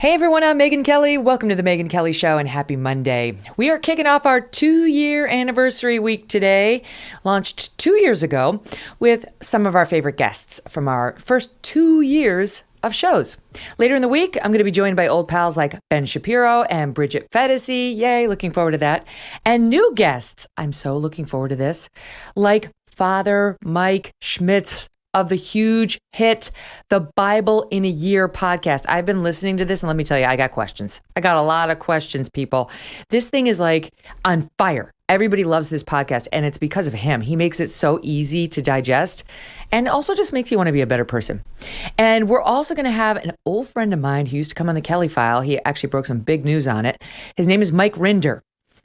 Hey everyone, I'm Megyn Kelly. Welcome to the Megyn Kelly Show and happy Monday. We are kicking off our 2-year anniversary week today, launched 2 years ago with some of our favorite guests from our first 2 years of shows. Later in the week, I'm going to be joined by old pals like Ben Shapiro and Bridget Fedesi. Yay, looking forward to that. And new guests, I'm so looking forward to this, like Father Mike Schmitz of the huge hit, The Bible in a Year podcast. I've been listening to this and let me tell you, I got questions. I got a lot of questions, people. This thing is like on fire. Everybody loves this podcast and it's because of him. He makes it so easy to digest and also just makes you want to be a better person. And we're also going to have an old friend of mine who used to come on the Kelly File. He actually broke some big news on it. His name is Mike Rinder.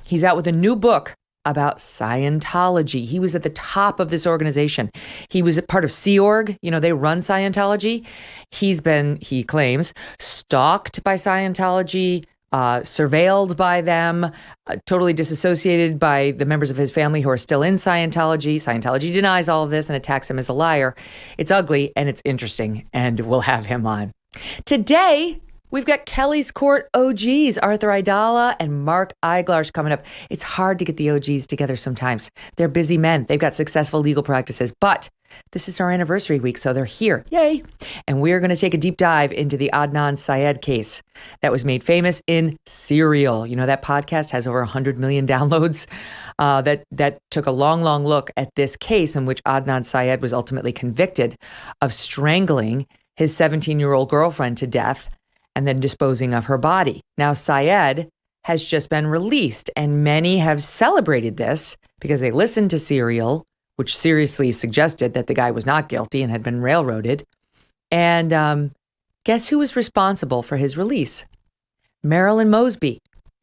He's out with a new book about Scientology. He was at the top of this organization. He was a part of Sea Org. You know, they run Scientology. He's been, he claims, stalked by Scientology, surveilled by them, totally disassociated by the members of his family who are still in Scientology. Scientology denies all of this and attacks him as a liar. It's ugly and it's interesting, and we'll have him on. Today, we've got Kelly's Court OGs, Arthur Aidala and Mark Eiglarsh coming up. It's hard to get the OGs together sometimes. They're busy men. They've got successful legal practices, but this is our anniversary week, so they're here. Yay. And we're going to take a deep dive into the Adnan Syed case that was made famous in Serial. You know, that podcast has over 100 million downloads. That took a long look at this case in which Adnan Syed was ultimately convicted of strangling his 17-year-old girlfriend to death and then disposing of her body. Now, Syed has just been released, and many have celebrated this because they listened to Serial, which seriously suggested that the guy was not guilty and had been railroaded. And guess who was responsible for his release? Marilyn Mosby.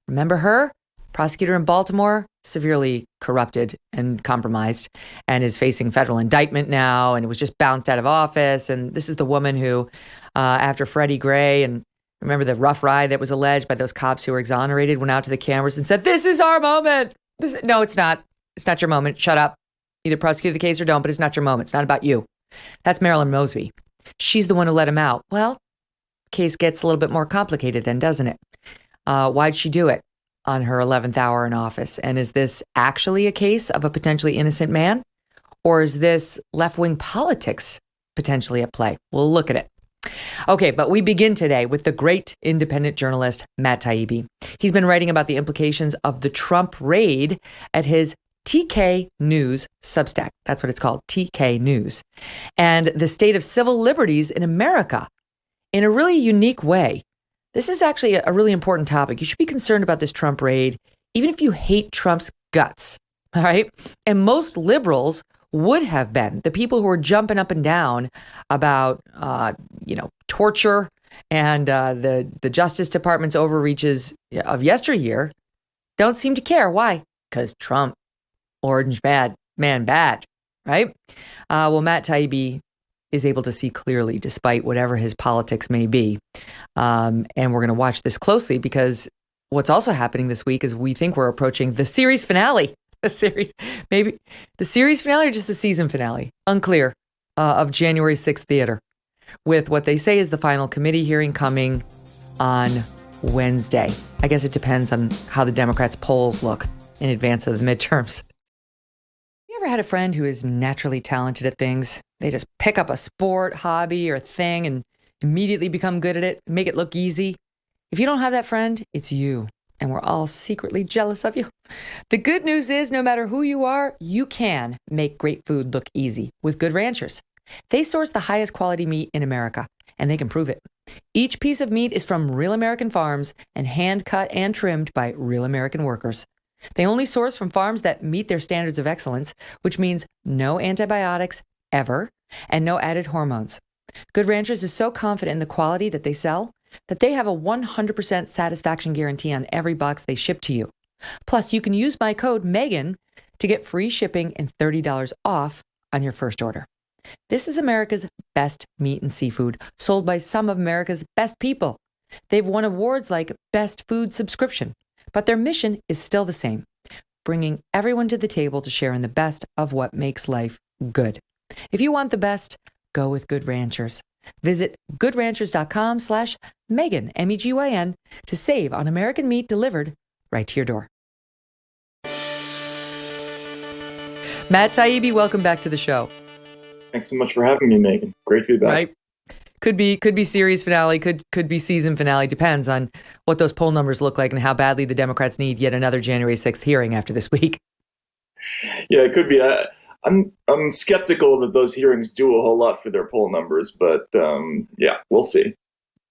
Remember her? Prosecutor in Baltimore, severely corrupted and compromised, and is facing federal indictment now, and was just bounced out of office. And this is the woman who, after Freddie Gray and remember the rough ride that was alleged by those cops who were exonerated, went out to the cameras and said, "This is our moment." No, it's not. It's not your moment. Shut up. Either prosecute the case or don't, but it's not your moment. It's not about you. That's Marilyn Mosby. She's the one who let him out. Well, case gets a little bit more complicated then, doesn't it? Why'd she do it on her 11th hour in office? And is this actually a case of a potentially innocent man? Or is this left-wing politics potentially at play? We'll look at it. Okay, but we begin today with the great independent journalist, Matt Taibbi. He's been writing about the implications of the Trump raid at his TK News Substack. That's what it's called, TK News. And the state of civil liberties in America in a really unique way. This is actually a really important topic. You should be concerned about this Trump raid, even if you hate Trump's guts, all right? And most liberals would have been. The people who were jumping up and down about, torture and the Justice Department's overreaches of yesteryear don't seem to care. Why? Because Trump, orange bad, man bad, right? Well, Matt Taibbi is able to see clearly despite whatever his politics may be. And we're going to watch this closely because what's also happening this week is we think we're approaching the series finale. The series finale or just the season finale, unclear, of January 6th theater, with what they say is the final committee hearing coming on Wednesday. I guess it depends on how the Democrats' polls look in advance of the midterms. You ever had a friend who is naturally talented at things? They just pick up a sport, hobby, or thing and immediately become good at it, make it look easy. If you don't have that friend, it's you. And we're all secretly jealous of you. The good news is no matter who you are, you can make great food look easy with Good Ranchers. They source the highest quality meat in America, and they can prove it. Each piece of meat is from real American farms and hand cut and trimmed by real American workers. They only source from farms that meet their standards of excellence, which means no antibiotics ever and no added hormones. Good Ranchers is so confident in the quality that they sell that they have a 100% satisfaction guarantee on every box they ship to you. Plus, you can use my code Megyn to get free shipping and $30 off on your first order. This is America's best meat and seafood, sold by some of America's best people. They've won awards like Best Food Subscription, but their mission is still the same, bringing everyone to the table to share in the best of what makes life good. If you want the best, go with Good Ranchers. Visit goodranchers.com/Megyn, Megyn, to save on American meat delivered right to your door. Matt Taibbi, welcome back to the show. Thanks so much for having me, Megyn. Great to be back. Right. Could be series finale, could be season finale. Depends on what those poll numbers look like and how badly the Democrats need yet another January 6th hearing after this week. Yeah, it could be. I'm skeptical that those hearings do a whole lot for their poll numbers, but yeah, we'll see.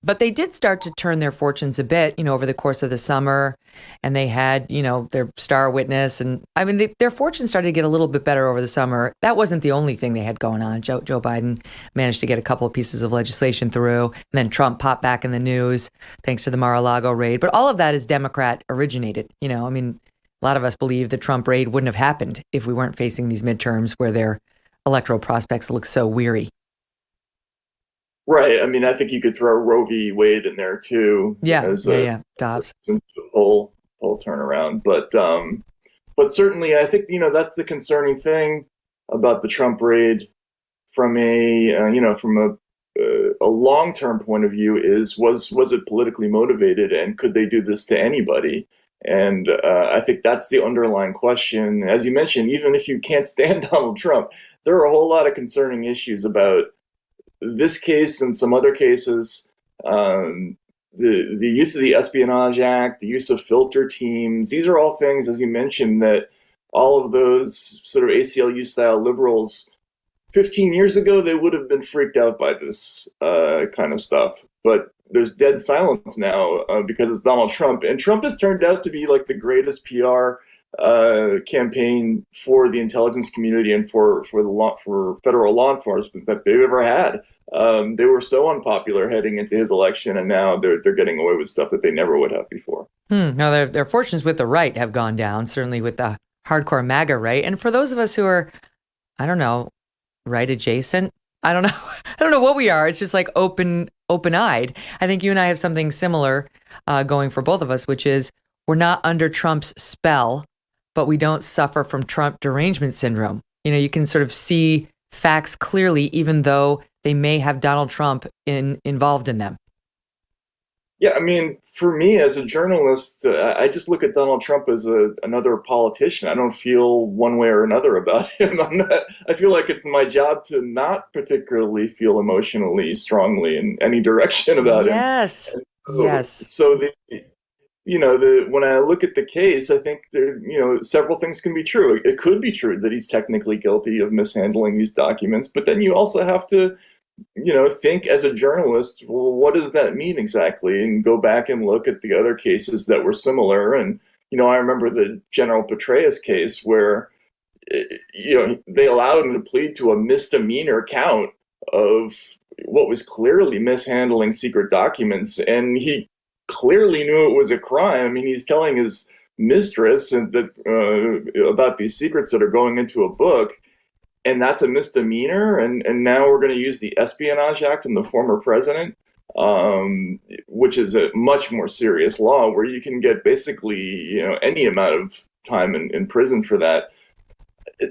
But they did start to turn their fortunes a bit, over the course of the summer, and they had, their star witness, and I mean, their fortunes started to get a little bit better over the summer. That wasn't the only thing they had going on. Joe Biden managed to get a couple of pieces of legislation through, and then Trump popped back in the news thanks to the Mar-a-Lago raid. But all of that is Democrat originated. I mean, a lot of us believe the Trump raid wouldn't have happened if we weren't facing these midterms where their electoral prospects look so weary. Right. I mean, I think you could throw Roe v. Wade in there too. Dobbs. Whole turnaround, but certainly, I think that's the concerning thing about the Trump raid from a long-term point of view is was it politically motivated, and could they do this to anybody? And I think that's the underlying question. As you mentioned, even if you can't stand Donald Trump, there are a whole lot of concerning issues about this case and some other cases, the use of the Espionage Act, the use of filter teams. These are all things, as you mentioned, that all of those sort of ACLU style liberals, 15 years ago, they would have been freaked out by this kind of stuff. But there's dead silence now because it's Donald Trump. And Trump has turned out to be like the greatest PR campaign for the intelligence community and for federal law enforcement that they've ever had. They were so unpopular heading into his election, and now they're getting away with stuff that they never would have before. Now their fortunes with the right have gone down, certainly with the hardcore MAGA right. And for those of us who are, I don't know, right adjacent, I don't know what we are. It's just like open-eyed. I think you and I have something similar going for both of us, which is we're not under Trump's spell, but we don't suffer from Trump derangement syndrome. You can sort of see facts clearly, even though they may have Donald Trump involved in them. Yeah, I mean, for me as a journalist, I just look at Donald Trump as another politician. I don't feel one way or another about him. I feel like it's my job to not particularly feel emotionally strongly in any direction about him. Yes. So when I look at the case, I think several things can be true. It could be true that he's technically guilty of mishandling these documents, but then you also have to, think as a journalist, well, what does that mean exactly? And go back and look at the other cases that were similar. And, I remember the General Petraeus case where, they allowed him to plead to a misdemeanor count of what was clearly mishandling secret documents. And he clearly knew it was a crime. I mean, he's telling his mistress about these secrets that are going into a book, and that's a misdemeanor. And now we're going to use the Espionage Act and the former president, which is a much more serious law where you can get basically any amount of time in prison for that.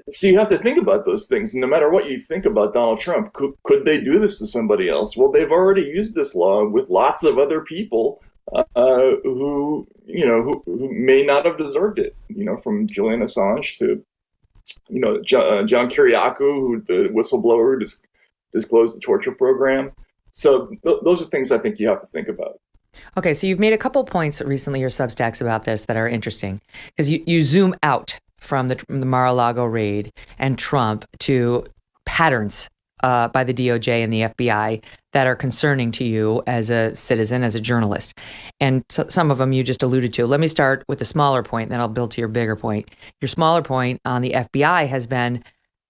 So you have to think about those things. No matter what you think about Donald Trump, could they do this to somebody else? Well, they've already used this law with lots of other people who may not have deserved it, from Julian Assange to, John Kiriakou, who the whistleblower who disclosed the torture program. So those are things I think you have to think about. Okay, so you've made a couple points recently, your Substacks, about this that are interesting, because you zoom out from the Mar-a-Lago raid and Trump to patterns by the DOJ and the FBI that are concerning to you as a citizen, as a journalist. And so, some of them you just alluded to. Let me start with the smaller point, then I'll build to your bigger point. Your smaller point on the FBI has been,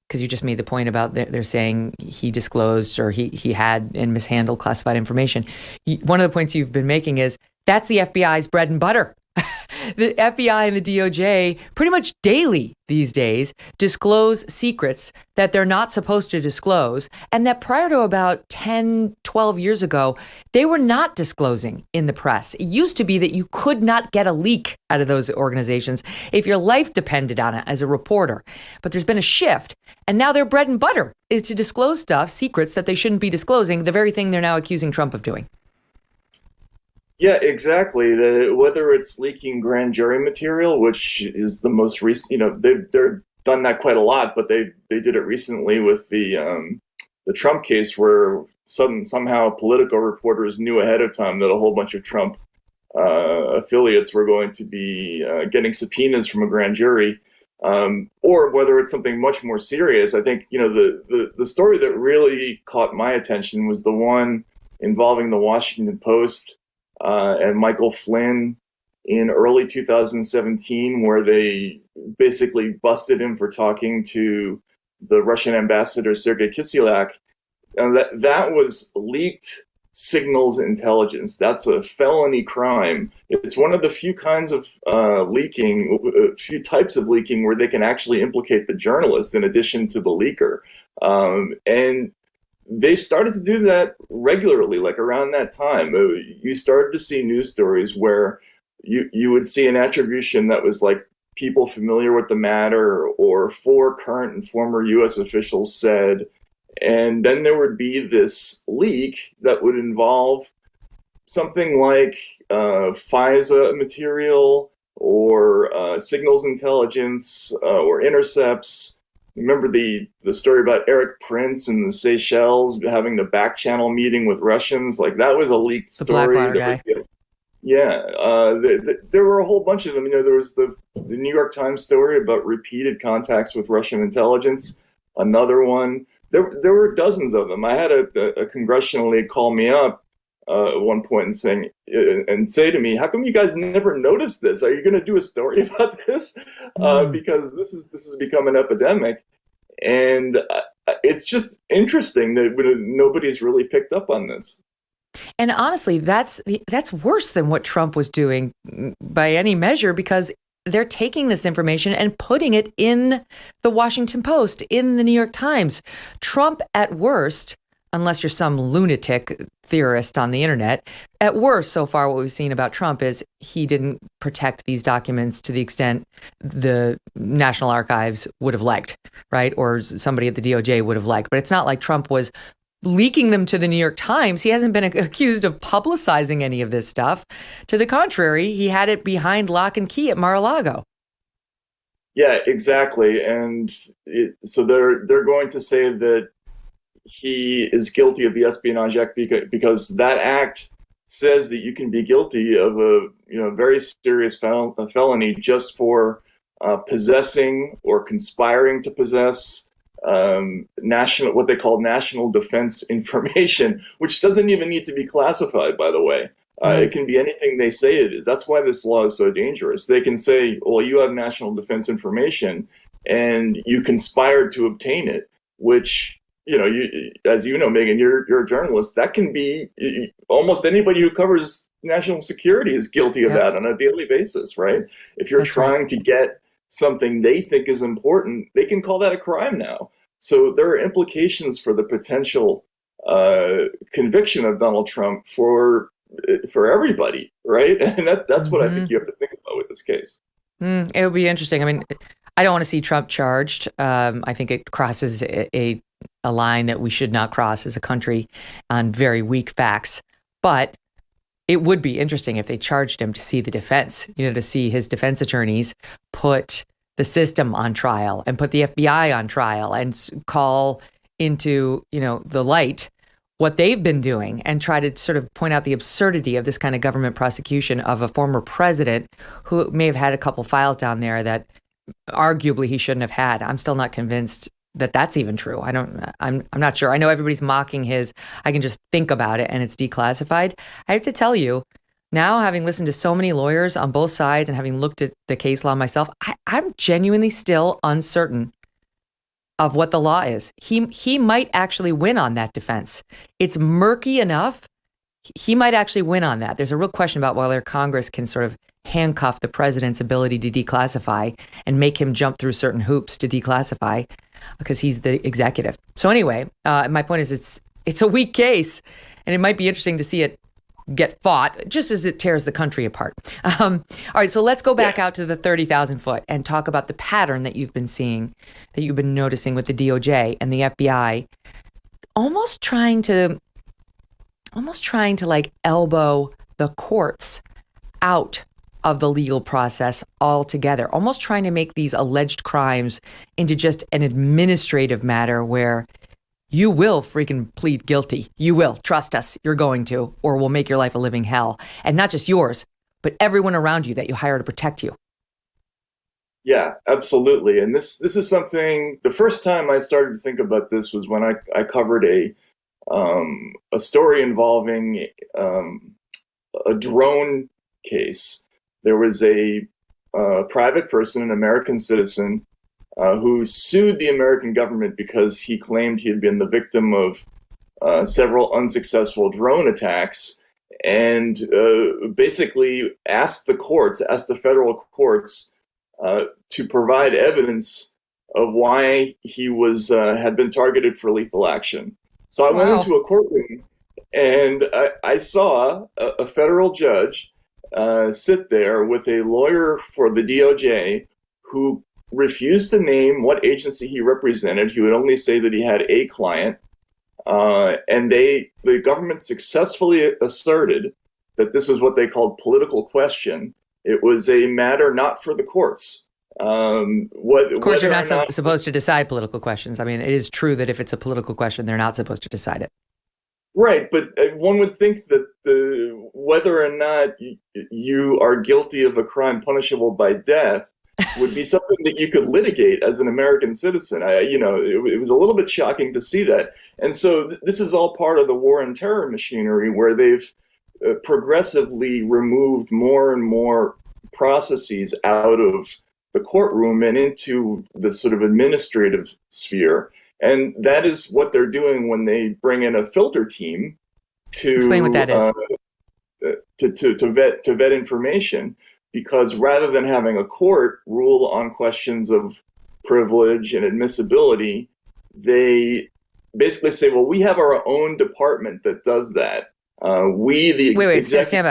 because you just made the point about they're saying he disclosed or he had and mishandled classified information. One of the points you've been making is that's the FBI's bread and butter. The FBI and the DOJ pretty much daily these days disclose secrets that they're not supposed to disclose, and that prior to about 10, 12 years ago, they were not disclosing in the press. It used to be that you could not get a leak out of those organizations if your life depended on it as a reporter. But there's been a shift, and now their bread and butter is to disclose stuff, secrets that they shouldn't be disclosing, the very thing they're now accusing Trump of doing. Yeah, exactly. Whether it's leaking grand jury material, which is the most recent, they've done that quite a lot, but they did it recently with the Trump case, where somehow political reporters knew ahead of time that a whole bunch of Trump affiliates were going to be getting subpoenas from a grand jury, or whether it's something much more serious. I think the story that really caught my attention was the one involving the Washington Post and Michael Flynn in early 2017, where they basically busted him for talking to the Russian ambassador Sergei Kislyak. And that was leaked signals intelligence. That's a felony crime. It's one of the few kinds of few types of leaking where they can actually implicate the journalist in addition to the leaker. And they started to do that regularly, like around that time. You started to see news stories where you would see an attribution that was like people familiar with the matter or 4 current and former U.S. officials said, and then there would be this leak that would involve something like FISA material or signals intelligence or intercepts. Remember the story about Eric Prince and the Seychelles having the back channel meeting with Russians? Like, that was a leaked story. There were a whole bunch of them. There was the New York Times story about repeated contacts with Russian intelligence. Another one. There were dozens of them. I had a congressional aide call me up at one point and say to me, "How come you guys never noticed this? Are you going to do a story about this? Because this has become an epidemic." And it's just interesting that nobody's really picked up on this. And honestly, that's worse than what Trump was doing by any measure, because they're taking this information and putting it in the Washington Post, in the New York Times. Trump, at worst, unless you're some lunatic theorist on the internet, at worst, so far, what we've seen about Trump is he didn't protect these documents to the extent the National Archives would have liked, right? Or somebody at the DOJ would have liked. But it's not like Trump was leaking them to the New York Times. He hasn't been accused of publicizing any of this stuff. To the contrary, he had it behind lock and key at Mar-a-Lago. Yeah, exactly. And so they're going to say that he is guilty of the Espionage Act because that act says that you can be guilty of a very serious felony just for possessing or conspiring to possess what they call national defense information, which doesn't even need to be classified, by the way. It can be anything they say it is. That's why this law is so dangerous. They can say, well, you have national defense information and you conspired to obtain it, which, as you know, Megyn, you're a journalist. That can be almost anybody who covers national security is guilty of that on a daily basis, right? If you're trying to get something they think is important, they can call that a crime now. So there are implications for the potential conviction of Donald Trump for everybody, right? And that's what I think you have to think about with this case. It would be interesting. I mean, I don't want to see Trump charged. I think it crosses a line that we should not cross as a country on very weak facts. But it would be interesting if they charged him to see the defense, to see his defense attorneys put the system on trial and put the FBI on trial and call into, the light what they've been doing and try to sort of point out the absurdity of this kind of government prosecution of a former president who may have had a couple files down there that arguably he shouldn't have had. I'm still not convinced that that's even true. I'm not sure. I know everybody's mocking I can just think about it and it's declassified. I have to tell you, now having listened to so many lawyers on both sides and having looked at the case law myself, I'm genuinely still uncertain of what the law is. He might actually win on that defense. It's murky enough. He might actually win on that. There's a real question about whether Congress can sort of handcuff the president's ability to declassify and make him jump through certain hoops to declassify because he's the executive. So anyway, my point is it's a weak case, and it might be interesting to see it get fought just as it tears the country apart. All right, so let's go back out to the 30,000 foot and talk about the pattern that you've been seeing, that you've been noticing with the DOJ and the FBI, almost trying to like elbow the courts out of the legal process altogether, almost trying to make these alleged crimes into just an administrative matter where you will freaking plead guilty. You will. Trust us. You're going to, or we'll make your life a living hell. And not just yours, but everyone around you that you hire to protect you. Yeah, absolutely. And this is something, the first time I started to think about this was when I covered a story involving a drone case. There was a private person, an American citizen, who sued the American government because he claimed he had been the victim of several unsuccessful drone attacks, and basically asked the federal courts to provide evidence of why he had been targeted for lethal action. So I went into a courtroom, and I saw a federal judge sit there with a lawyer for the DOJ who refused to name what agency he represented. He would only say that he had a client. And the government successfully asserted that this was what they called political question. It was a matter not for the courts. Of course, you're not supposed to decide political questions. I mean, it is true that if it's a political question, they're not supposed to decide it. Right, but one would think that whether or not you are guilty of a crime punishable by death would be something that you could litigate as an American citizen. It was a little bit shocking to see that. And so this is all part of the war on terror machinery, where they've progressively removed more and more processes out of the courtroom and into the sort of administrative sphere. And that is what they're doing when they bring in a filter team to explain what that is. To vet information. Because rather than having a court rule on questions of privilege and admissibility, they basically say, well, we have our own department that does that. Wait, stand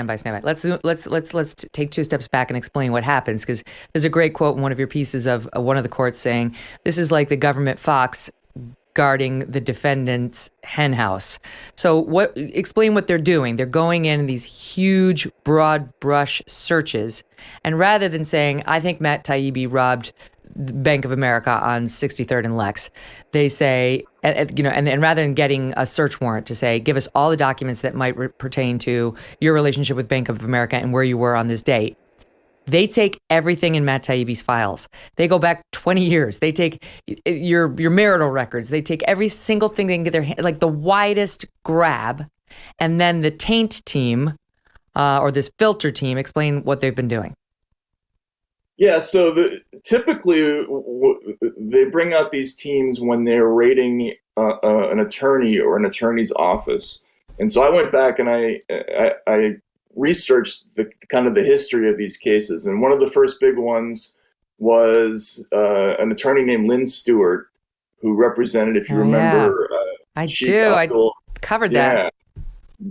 by. Let's take two steps back and explain what happens, because there's a great quote in one of your pieces of one of the courts saying, this is like the government fox guarding the defendant's henhouse. So explain what they're doing. They're going in these huge broad brush searches, and rather than saying, I think Matt Taibbi robbed the Bank of America on 63rd and Lex, they say, and rather than getting a search warrant to say, give us all the documents that might pertain to your relationship with Bank of America and where you were on this date, they take everything in Matt Taibbi's files. They go back 20 years. They take your marital records. They take every single thing they can get their hand, like the widest grab. And then the taint team, or this filter team, explain what they've been doing. Yeah, so typically they bring out these teams when they're raiding an attorney or an attorney's office. And so I went back and I researched the kind of the history of these cases. And one of the first big ones was an attorney named Lynn Stewart, who represented, if you remember. I do. I covered that.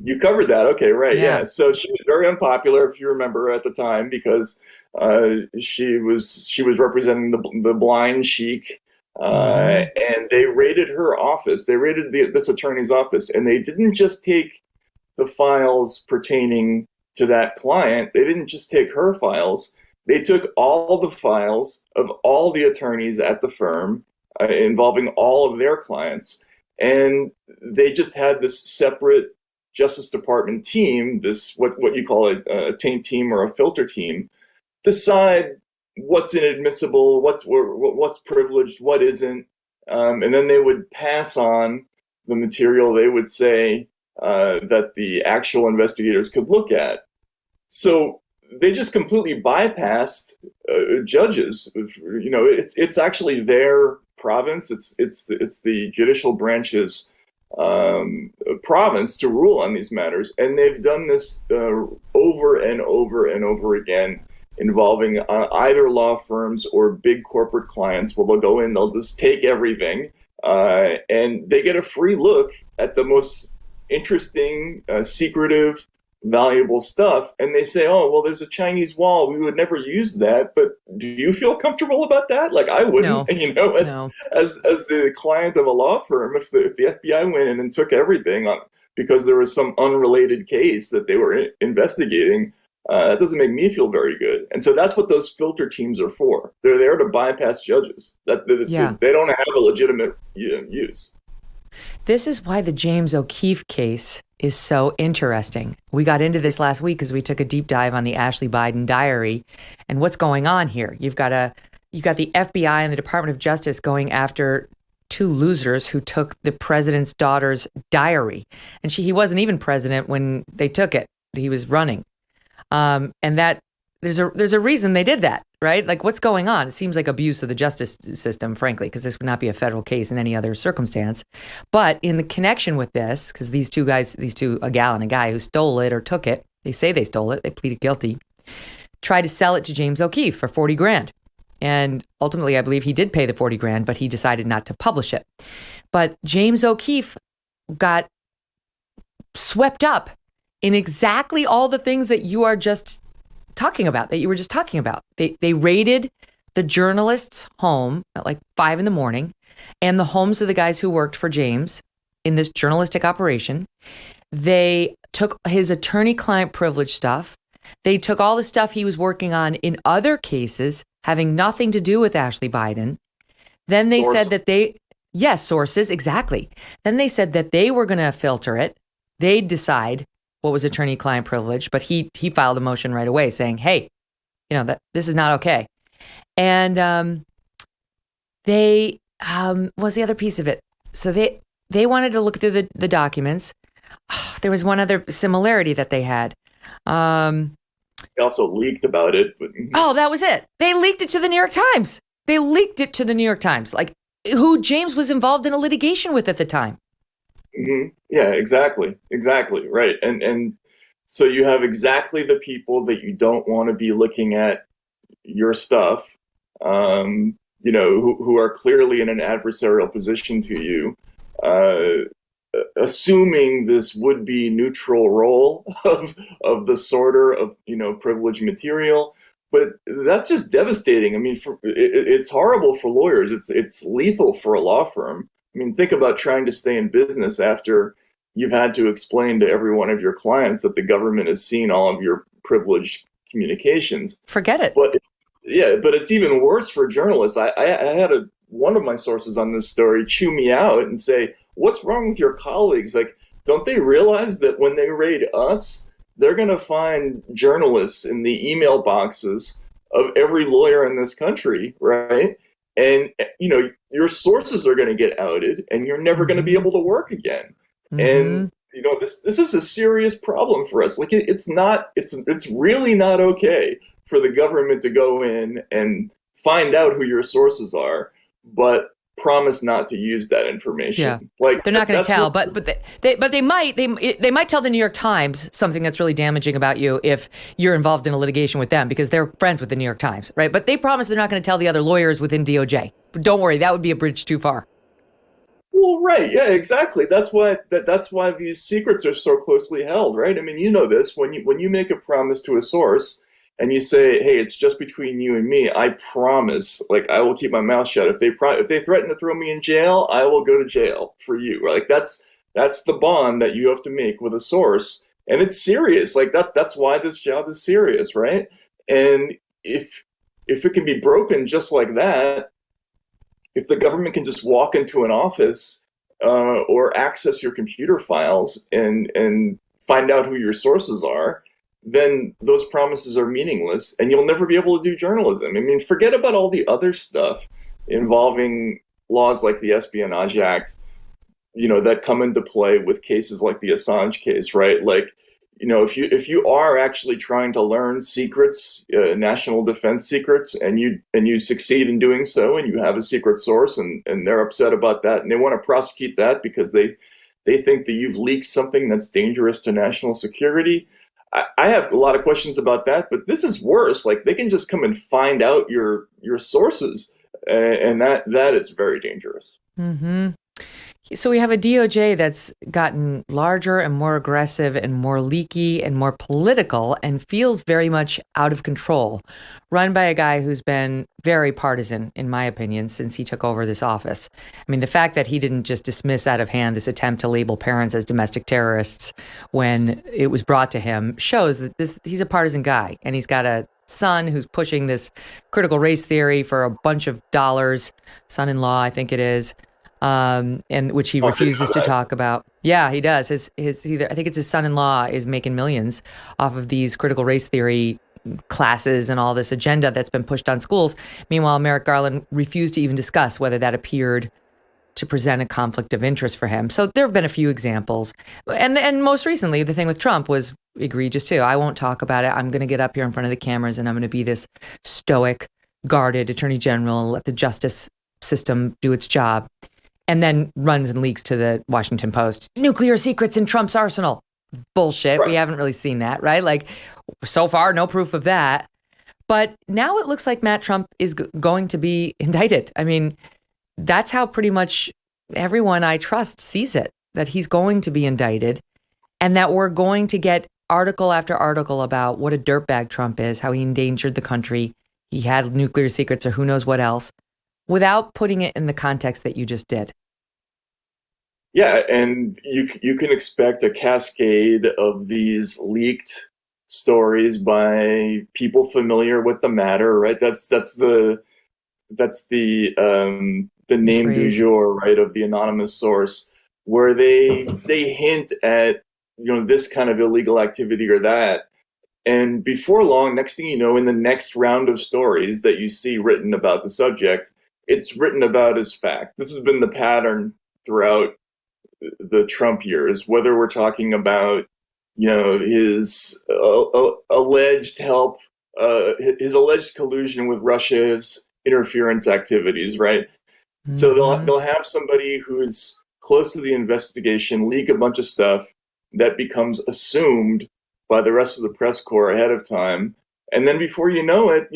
You covered that. Okay, right. Yeah. So she was very unpopular, if you remember, at the time, because she was representing the blind sheik. And they raided her office. They raided this attorney's office, and they didn't just take the files pertaining to that client. They didn't just take her files. They took all the files of all the attorneys at the firm involving all of their clients. And they just had this separate Justice Department team, this what you call a taint team or a filter team, decide what's inadmissible, what's privileged, what isn't. And then they would pass on the material they would say that the actual investigators could look at. So they just completely bypassed judges. It's actually their province. It's the judicial branch's province to rule on these matters. And they've done this over and over and over again, involving either law firms or big corporate clients, where they'll go in, they'll just take everything, and they get a free look at the most interesting, secretive, valuable stuff. And they say, oh, well, there's a Chinese wall. We would never use that. But do you feel comfortable about that? Like, I wouldn't. No. No. As the client of a law firm, if the FBI went in and took everything because there was some unrelated case that they were investigating, that doesn't make me feel very good. And so that's what those filter teams are for. They're there to bypass judges. They don't have a legitimate use. This is why the James O'Keefe case is so interesting. We got into this last week because we took a deep dive on the Ashley Biden diary and what's going on here. You've got the FBI and the Department of Justice going after two losers who took the president's daughter's diary. And he wasn't even president when they took it. He was running. And that there's a reason they did that, right? Like, what's going on? It seems like abuse of the justice system, frankly, because this would not be a federal case in any other circumstance. But in the connection with this, because a gal and a guy who stole it or took it, they say they stole it, they pleaded guilty, tried to sell it to James O'Keefe for $40,000. And ultimately, I believe he did pay the $40,000, but he decided not to publish it. But James O'Keefe got swept up in exactly all the things that you were just talking about. They raided the journalist's home at like 5 a.m. and the homes of the guys who worked for James in this journalistic operation. They took his attorney-client privilege stuff. They took all the stuff he was working on in other cases having nothing to do with Ashley Biden. Then they said that sources, exactly. Then they said that they were going to filter it. They'd decide what was attorney-client privilege, but he filed a motion right away saying, hey, that this is not okay. And was the other piece of it. So they wanted to look through the documents. Oh, there was one other similarity that they had. They also leaked about it. Oh, that was it. They leaked it to the New York Times. Like, who James was involved in a litigation with at the time. Mm-hmm. Yeah, exactly. Right. And so you have exactly the people that you don't want to be looking at your stuff, who are clearly in an adversarial position to you, assuming this would-be neutral role of the sorter of, privileged material. But that's just devastating. I mean, it's horrible for lawyers. It's lethal for a law firm. I mean, think about trying to stay in business after you've had to explain to every one of your clients that the government has seen all of your privileged communications. Forget it. But it's even worse for journalists. I had one of my sources on this story chew me out and say, what's wrong with your colleagues? Like, don't they realize that when they raid us, they're going to find journalists in the email boxes of every lawyer in this country, right? And, your sources are going to get outed and you're never going to be able to work again. Mm-hmm. And, this is a serious problem for us. Like, it's really not okay for the government to go in and find out who your sources are, but promise not to use that information. Yeah. Like, they're not going to tell, but they might tell the New York Times something that's really damaging about you if you're involved in a litigation with them because they're friends with the New York Times, right? But they promise they're not going to tell the other lawyers within DOJ. But don't worry, that would be a bridge too far. Well, right, yeah, exactly. That's why these secrets are so closely held, right? I mean, you know this, when you make a promise to a source and you say, hey, it's just between you and me, I promise, like, I will keep my mouth shut. If they threaten to throw me in jail, I will go to jail for you. Like, that's the bond that you have to make with a source. And it's serious. Like, that's why this job is serious, right? And if it can be broken just like that, if the government can just walk into an office or access your computer files and find out who your sources are, then those promises are meaningless and you'll never be able to do journalism. I mean, forget about all the other stuff involving laws like the Espionage Act, that come into play with cases like the Assange case, right? Like, if you are actually trying to learn secrets, national defense secrets, and you succeed in doing so, and you have a secret source, and they're upset about that, and they want to prosecute that because they they think that you've leaked something that's dangerous to national security. I have a lot of questions about that, but this is worse. Like, they can just come and find out your sources, and that is very dangerous. Mm-hmm. So we have a DOJ that's gotten larger and more aggressive and more leaky and more political and feels very much out of control, run by a guy who's been very partisan, in my opinion, since he took over this office. I mean, the fact that he didn't just dismiss out of hand this attempt to label parents as domestic terrorists when it was brought to him shows that he's a partisan guy, and he's got a son who's pushing this critical race theory for a bunch of dollars, son-in-law, I think it is. And which he refuses to talk about. Yeah, he does. His either, I think it's his son-in-law is making millions off of these critical race theory classes and all this agenda that's been pushed on schools. Meanwhile, Merrick Garland refused to even discuss whether that appeared to present a conflict of interest for him. So there have been a few examples. And most recently, the thing with Trump was egregious too. I won't talk about it. I'm going to get up here in front of the cameras and I'm going to be this stoic, guarded attorney general and let the justice system do its job. And then runs and leaks to the Washington Post. Nuclear secrets in Trump's arsenal. Bullshit. Right. We haven't really seen that, right? Like, so far, no proof of that. But now it looks like Matt Trump is going to be indicted. I mean, that's how pretty much everyone I trust sees it, that he's going to be indicted and that we're going to get article after article about what a dirtbag Trump is, how he endangered the country, he had nuclear secrets or who knows what else, without putting it in the context that you just did. Yeah, and you can expect a cascade of these leaked stories by people familiar with the matter, right? That's the name du jour, right, of the anonymous source, where they hint at, this kind of illegal activity or that. And before long, next thing you know, in the next round of stories that you see written about the subject, it's written about as fact. This has been the pattern throughout the Trump years, whether we're talking about, his alleged help, his alleged collusion with Russia's interference activities, right? Mm-hmm. So they'll have somebody who's close to the investigation leak a bunch of stuff that becomes assumed by the rest of the press corps ahead of time. And then before you know it,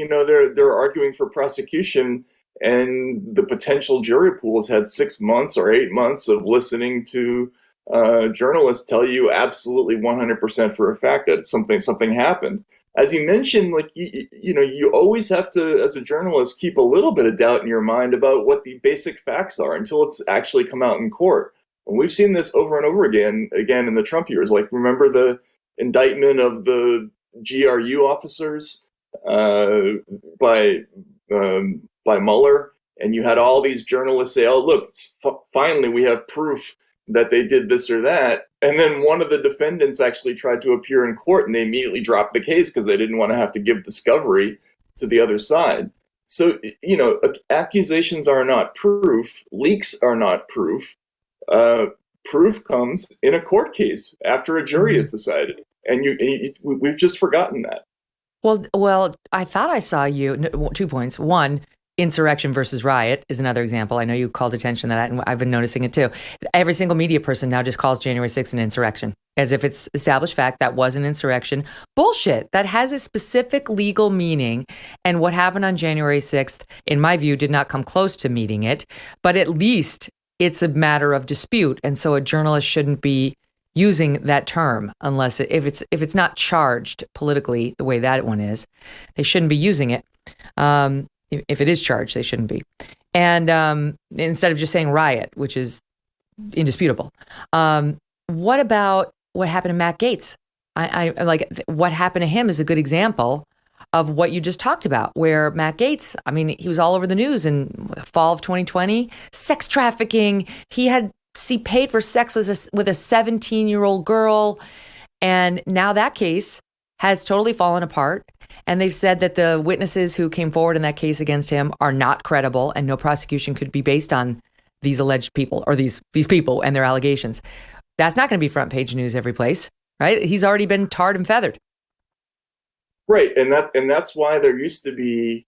they're arguing for prosecution. And the potential jury pool has had 6 months or 8 months of listening to journalists tell you absolutely 100% for a fact that something happened. As you mentioned, like you always have to, as a journalist, keep a little bit of doubt in your mind about what the basic facts are until it's actually come out in court. And we've seen this over and over again in the Trump years. Like, remember the indictment of the GRU officers by Mueller, and you had all these journalists say, "Oh, look, finally we have proof that they did this or that." And then one of the defendants actually tried to appear in court, and they immediately dropped the case because they didn't want to have to give discovery to the other side. So, accusations are not proof. Leaks are not proof. Proof comes in a court case after a jury has decided, and we've just forgotten that. Well, I thought I saw you. 2 points. One, insurrection versus riot is another example. I know you called attention to that, and I've been noticing it too. Every single media person now just calls January 6th an insurrection, as if it's established fact that was an insurrection. Bullshit. That has a specific legal meaning, and what happened on January 6th, in my view, did not come close to meeting it, but at least it's a matter of dispute, and so a journalist shouldn't be using that term unless if it's not charged politically the way that one is. They shouldn't be using it. If it is charged, they shouldn't be. And instead of just saying riot, which is indisputable. What about what happened to Matt Gaetz? I like what happened to him is a good example of what you just talked about, where Matt Gaetz, I mean, he was all over the news in the fall of 2020, sex trafficking. He paid for sex with a 17-year-old girl. And now that case has totally fallen apart. And they've said that the witnesses who came forward in that case against him are not credible, and no prosecution could be based on these alleged people or these people and their allegations. That's not going to be front page news every place, right? He's already been tarred and feathered. Right, and that's why there used to be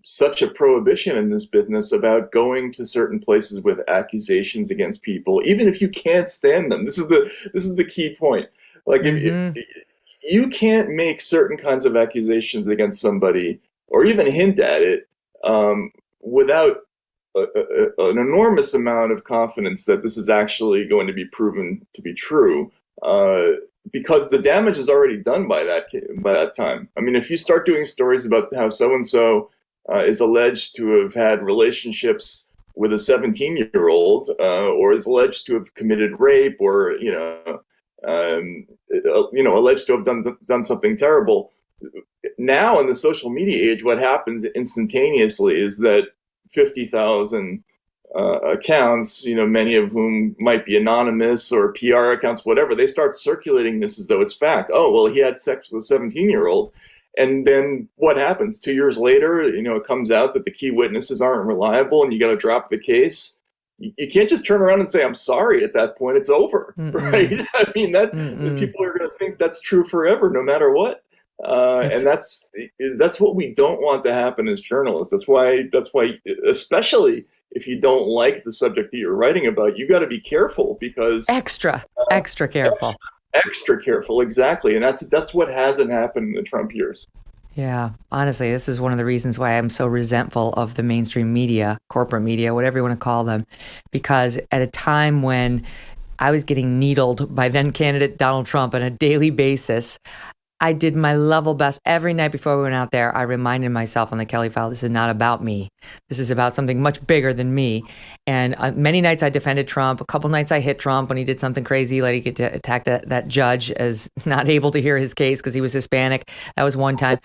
such a prohibition in this business about going to certain places with accusations against people, even if you can't stand them. This is the key point. Like, if you can't make certain kinds of accusations against somebody or even hint at it without an enormous amount of confidence that this is actually going to be proven to be true, because the damage is already done by that time. I mean, if you start doing stories about how so-and-so is alleged to have had relationships with a 17-year-old, or is alleged to have committed rape, or alleged to have done something terrible. Now in the social media age, what happens instantaneously is that 50,000 accounts, many of whom might be anonymous or PR accounts, whatever, they start circulating this as though it's fact. Oh, well, he had sex with a 17-year-old. And then what happens? 2 years later, it comes out that the key witnesses aren't reliable and you got to drop the case. You can't just turn around and say, I'm sorry at that point. It's over, right? I mean, people are going to think that's true forever, no matter what. And that's what we don't want to happen as journalists. That's why, especially if you don't like the subject that you're writing about, you got to be careful, because extra careful. Extra careful, exactly. And that's what hasn't happened in the Trump years. Yeah, honestly, this is one of the reasons why I'm so resentful of the mainstream media, corporate media, whatever you want to call them, because at a time when I was getting needled by then candidate Donald Trump on a daily basis, I did my level best every night before we went out there. I reminded myself on the Kelly File, this is not about me. This is about something much bigger than me. And many nights I defended Trump. A couple nights I hit Trump when he did something crazy, like he attacked that judge as not able to hear his case because he was Hispanic. That was one time.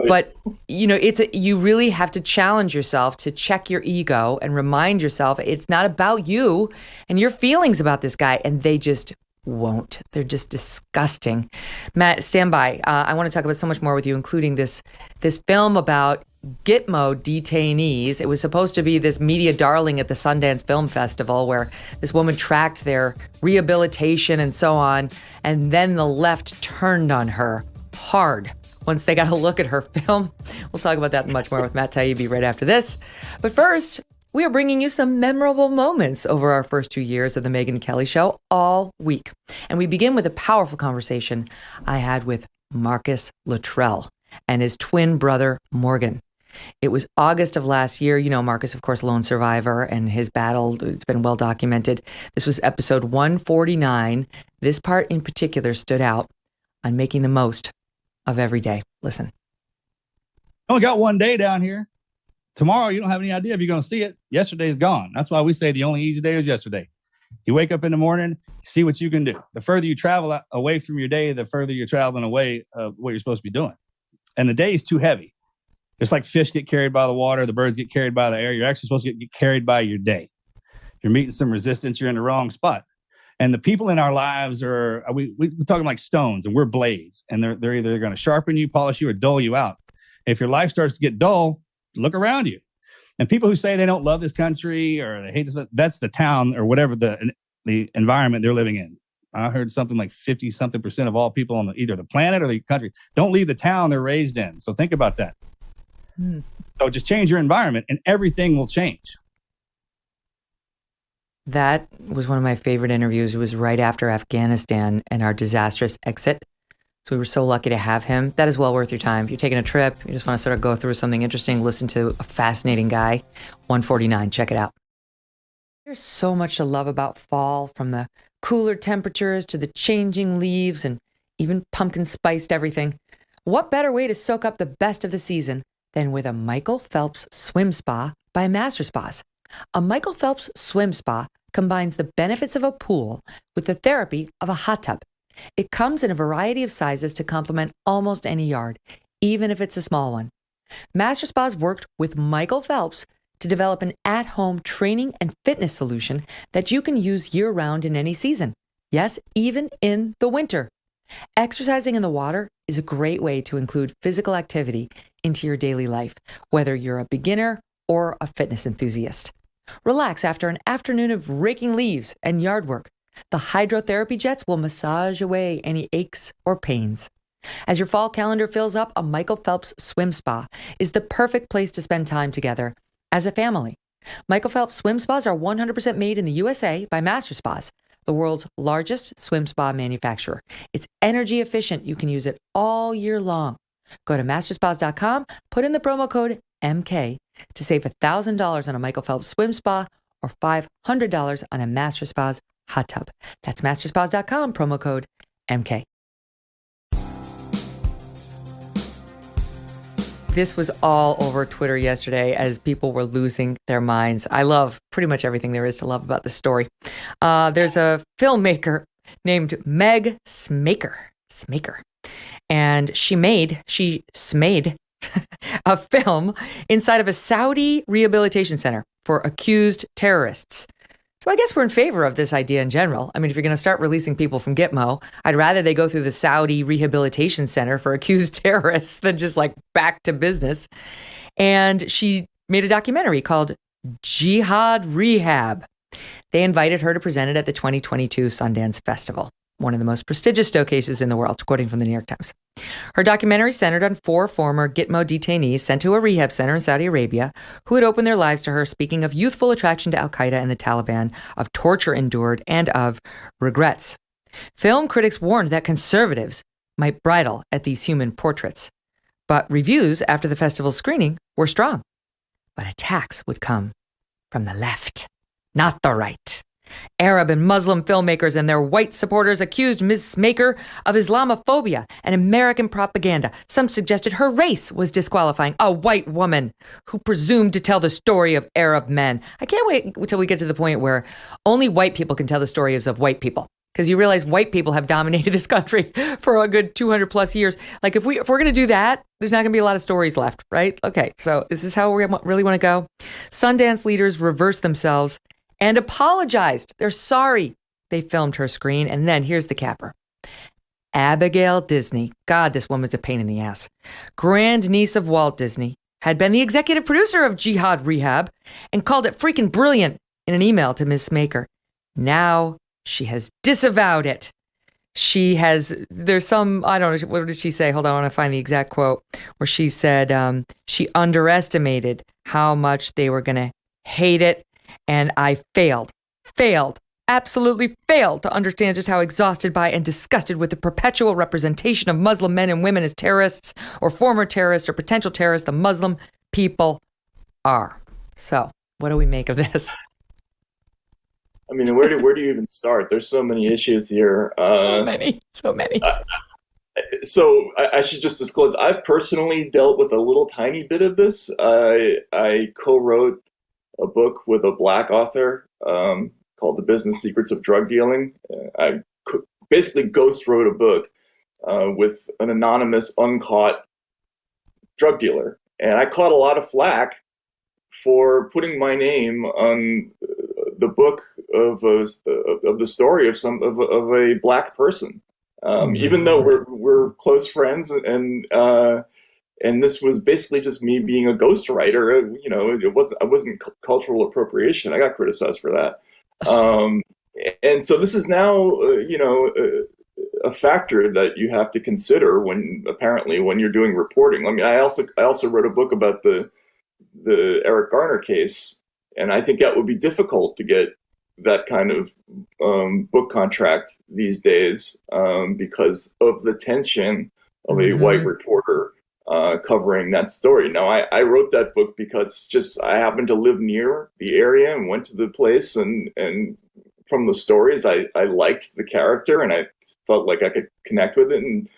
But, you really have to challenge yourself to check your ego and remind yourself it's not about you and your feelings about this guy. And they just won't. They're just disgusting. Matt, stand by. I want to talk about so much more with you, including this film about Gitmo detainees. It was supposed to be this media darling at the Sundance Film Festival, where this woman tracked their rehabilitation and so on, and then the left turned on her hard once they got a look at her film. We'll talk about that and much more with Matt Taibbi right after this. But first, we are bringing you some memorable moments over our first 2 years of the Megyn Kelly Show all week. And we begin with a powerful conversation I had with Marcus Luttrell and his twin brother, Morgan. It was August of last year. Marcus, of course, lone survivor, and his battle, it's been well documented. This was episode 149. This part in particular stood out on making the most of every day. Listen. Only got one day down here. Tomorrow, you don't have any idea if you're going to see it. Yesterday's gone. That's why we say the only easy day is yesterday. You wake up in the morning, see what you can do. The further you travel away from your day, the further you're traveling away of what you're supposed to be doing. And the day is too heavy. It's like fish get carried by the water, the birds get carried by the air. You're actually supposed to get carried by your day. You're meeting some resistance, you're in the wrong spot. And the people in our lives we're talking like stones, and we're blades. And they're either going to sharpen you, polish you, or dull you out. If your life starts to get dull, look around you. And people who say they don't love this country or they hate this, that's the town or whatever the environment they're living in. I heard something like 50-something% of all people on either the planet or the country don't leave the town they're raised in. So think about that. So just change your environment and everything will change. That was one of my favorite interviews. It was right after Afghanistan and our disastrous exit. So we were so lucky to have him. That is well worth your time. If you're taking a trip, you just want to sort of go through something interesting, listen to a fascinating guy. 149, check it out. There's so much to love about fall, from the cooler temperatures to the changing leaves and even pumpkin spiced everything. What better way to soak up the best of the season than with a Michael Phelps swim spa by Master Spas? A Michael Phelps swim spa combines the benefits of a pool with the therapy of a hot tub. It comes in a variety of sizes to complement almost any yard, even if it's a small one. Master Spas worked with Michael Phelps to develop an at-home training and fitness solution that you can use year-round in any season. Yes, even in the winter. Exercising in the water is a great way to include physical activity into your daily life, whether you're a beginner or a fitness enthusiast. Relax after an afternoon of raking leaves and yard work. The hydrotherapy jets will massage away any aches or pains. As your fall calendar fills up, a Michael Phelps swim spa is the perfect place to spend time together as a family. Michael Phelps swim spas are 100% made in the USA by Master Spas, the world's largest swim spa manufacturer. It's energy efficient. You can use it all year long. Go to masterspas.com, put in the promo code MK to save $1,000 on a Michael Phelps swim spa or $500 on a Master Spas hot tub. That's masterspas.com, promo code MK. This was all over Twitter yesterday as people were losing their minds. I love pretty much everything there is to love about this story. There's a filmmaker named Meg Smaker. And she smade a film inside of a Saudi rehabilitation center for accused terrorists. So I guess we're in favor of this idea in general. I mean, if you're going to start releasing people from Gitmo, I'd rather they go through the Saudi rehabilitation center for accused terrorists than just like back to business. And she made a documentary called Jihad Rehab. They invited her to present it at the 2022 Sundance Festival, one of the most prestigious showcases in the world, quoting from the New York Times. Her documentary centered on 4 former Gitmo detainees sent to a rehab center in Saudi Arabia who had opened their lives to her, speaking of youthful attraction to al-Qaeda and the Taliban, of torture endured, and of regrets. Film critics warned that conservatives might bridle at these human portraits. But reviews after the festival's screening were strong. But attacks would come from the left, not the right. Arab and Muslim filmmakers and their white supporters accused Ms. Smaker of Islamophobia and American propaganda. Some suggested her race was disqualifying a white woman who presumed to tell the story of Arab men. I can't wait until we get to the point where only white people can tell the stories of white people. Because you realize white people have dominated this country for a good 200 plus years. Like if we're going to do that, there's not going to be a lot of stories left, right? Okay, so is this how we really want to go? Sundance leaders reversed themselves and apologized. They're sorry they filmed her screen. And then here's the capper. Abigail Disney, God, this woman's a pain in the ass, grandniece of Walt Disney, had been the executive producer of Jihad Rehab and called it freaking brilliant in an email to Ms. Smaker. Now she has disavowed it. There's some, I don't know, what did she say? Hold on, I want to find the exact quote where she said she underestimated how much they were going to hate it. And I absolutely failed to understand just how exhausted by and disgusted with the perpetual representation of Muslim men and women as terrorists or former terrorists or potential terrorists the Muslim people are. So what do we make of this? I mean, where do you even start? There's so many issues here. So many. So I should just disclose, I've personally dealt with a little tiny bit of this. I co-wrote a book with a Black author called The Business Secrets of Drug Dealing. I basically ghost wrote a book with an anonymous, uncaught drug dealer. And I caught a lot of flack for putting my name on the book of the story of a Black person, even though we're close friends, and this was basically just me being a ghostwriter. You know, I wasn't cultural appropriation. I got criticized for that, and so this is now a factor that you have to consider when you're doing reporting. I mean, I also wrote a book about the Eric Garner case. And I think that would be difficult to get that kind of book contract these days because of the tension of a white reporter covering that story. Now, I wrote that book because I happened to live near the area and went to the place. And from the stories, I liked the character and I felt like I could connect with it and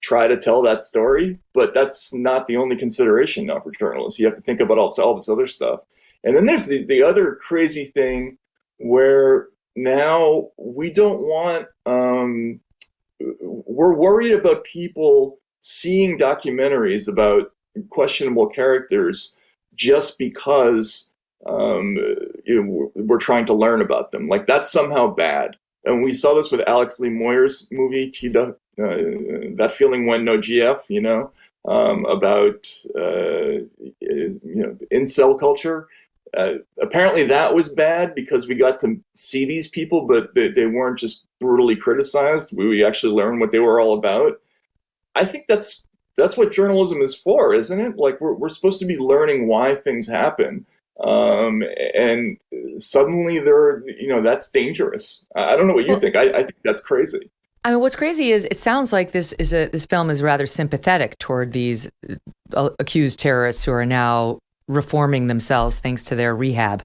try to tell that story. But that's not the only consideration now for journalists. You have to think about all this other stuff. And then there's the other crazy thing where now we don't want, we're worried about people seeing documentaries about questionable characters just because we're trying to learn about them. Like that's somehow bad. And we saw this with Alex Lee Moyer's movie, That Feeling When No GF, about incel culture. Apparently that was bad because we got to see these people, but they weren't just brutally criticized. We actually learned what they were all about. I think that's what journalism is for, isn't it? Like we're supposed to be learning why things happen, and suddenly that's dangerous. I don't know what you think. I think that's crazy. I mean, what's crazy is it sounds like this film is rather sympathetic toward these accused terrorists who are now reforming themselves thanks to their rehab,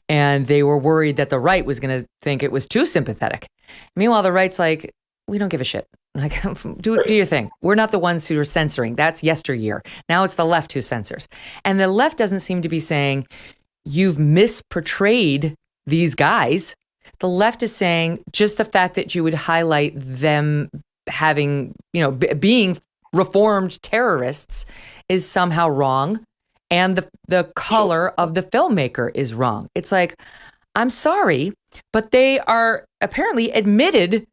and they were worried that the right was going to think it was too sympathetic. Meanwhile, the right's like, we don't give a shit. Like, do your thing. We're not the ones who are censoring. That's yesteryear. Now it's the left who censors. And the left doesn't seem to be saying, you've misportrayed these guys. The left is saying just the fact that you would highlight them having, being reformed terrorists is somehow wrong. And the color of the filmmaker is wrong. It's like, I'm sorry, but they are apparently admitted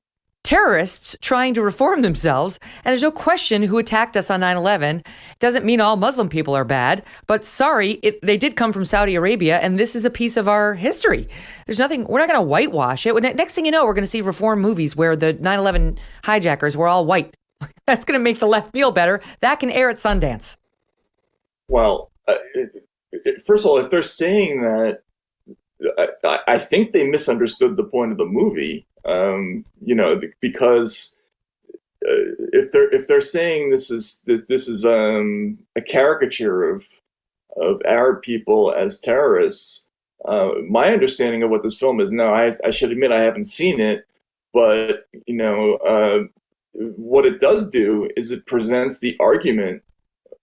terrorists trying to reform themselves. And there's no question who attacked us on 9/11. Doesn't mean all Muslim people are bad, but sorry, they did come from Saudi Arabia, and this is a piece of our history. There's nothing, we're not going to whitewash it. Next thing you know, we're going to see reform movies where the 9/11 hijackers were all white. That's going to make the left feel better. That can air at Sundance. Well, first of all, if they're saying that, I think they misunderstood the point of the movie. Because if they're saying this is a caricature of Arab people as terrorists, my understanding of what this film is now, I should admit I haven't seen it, but what it does do is it presents the argument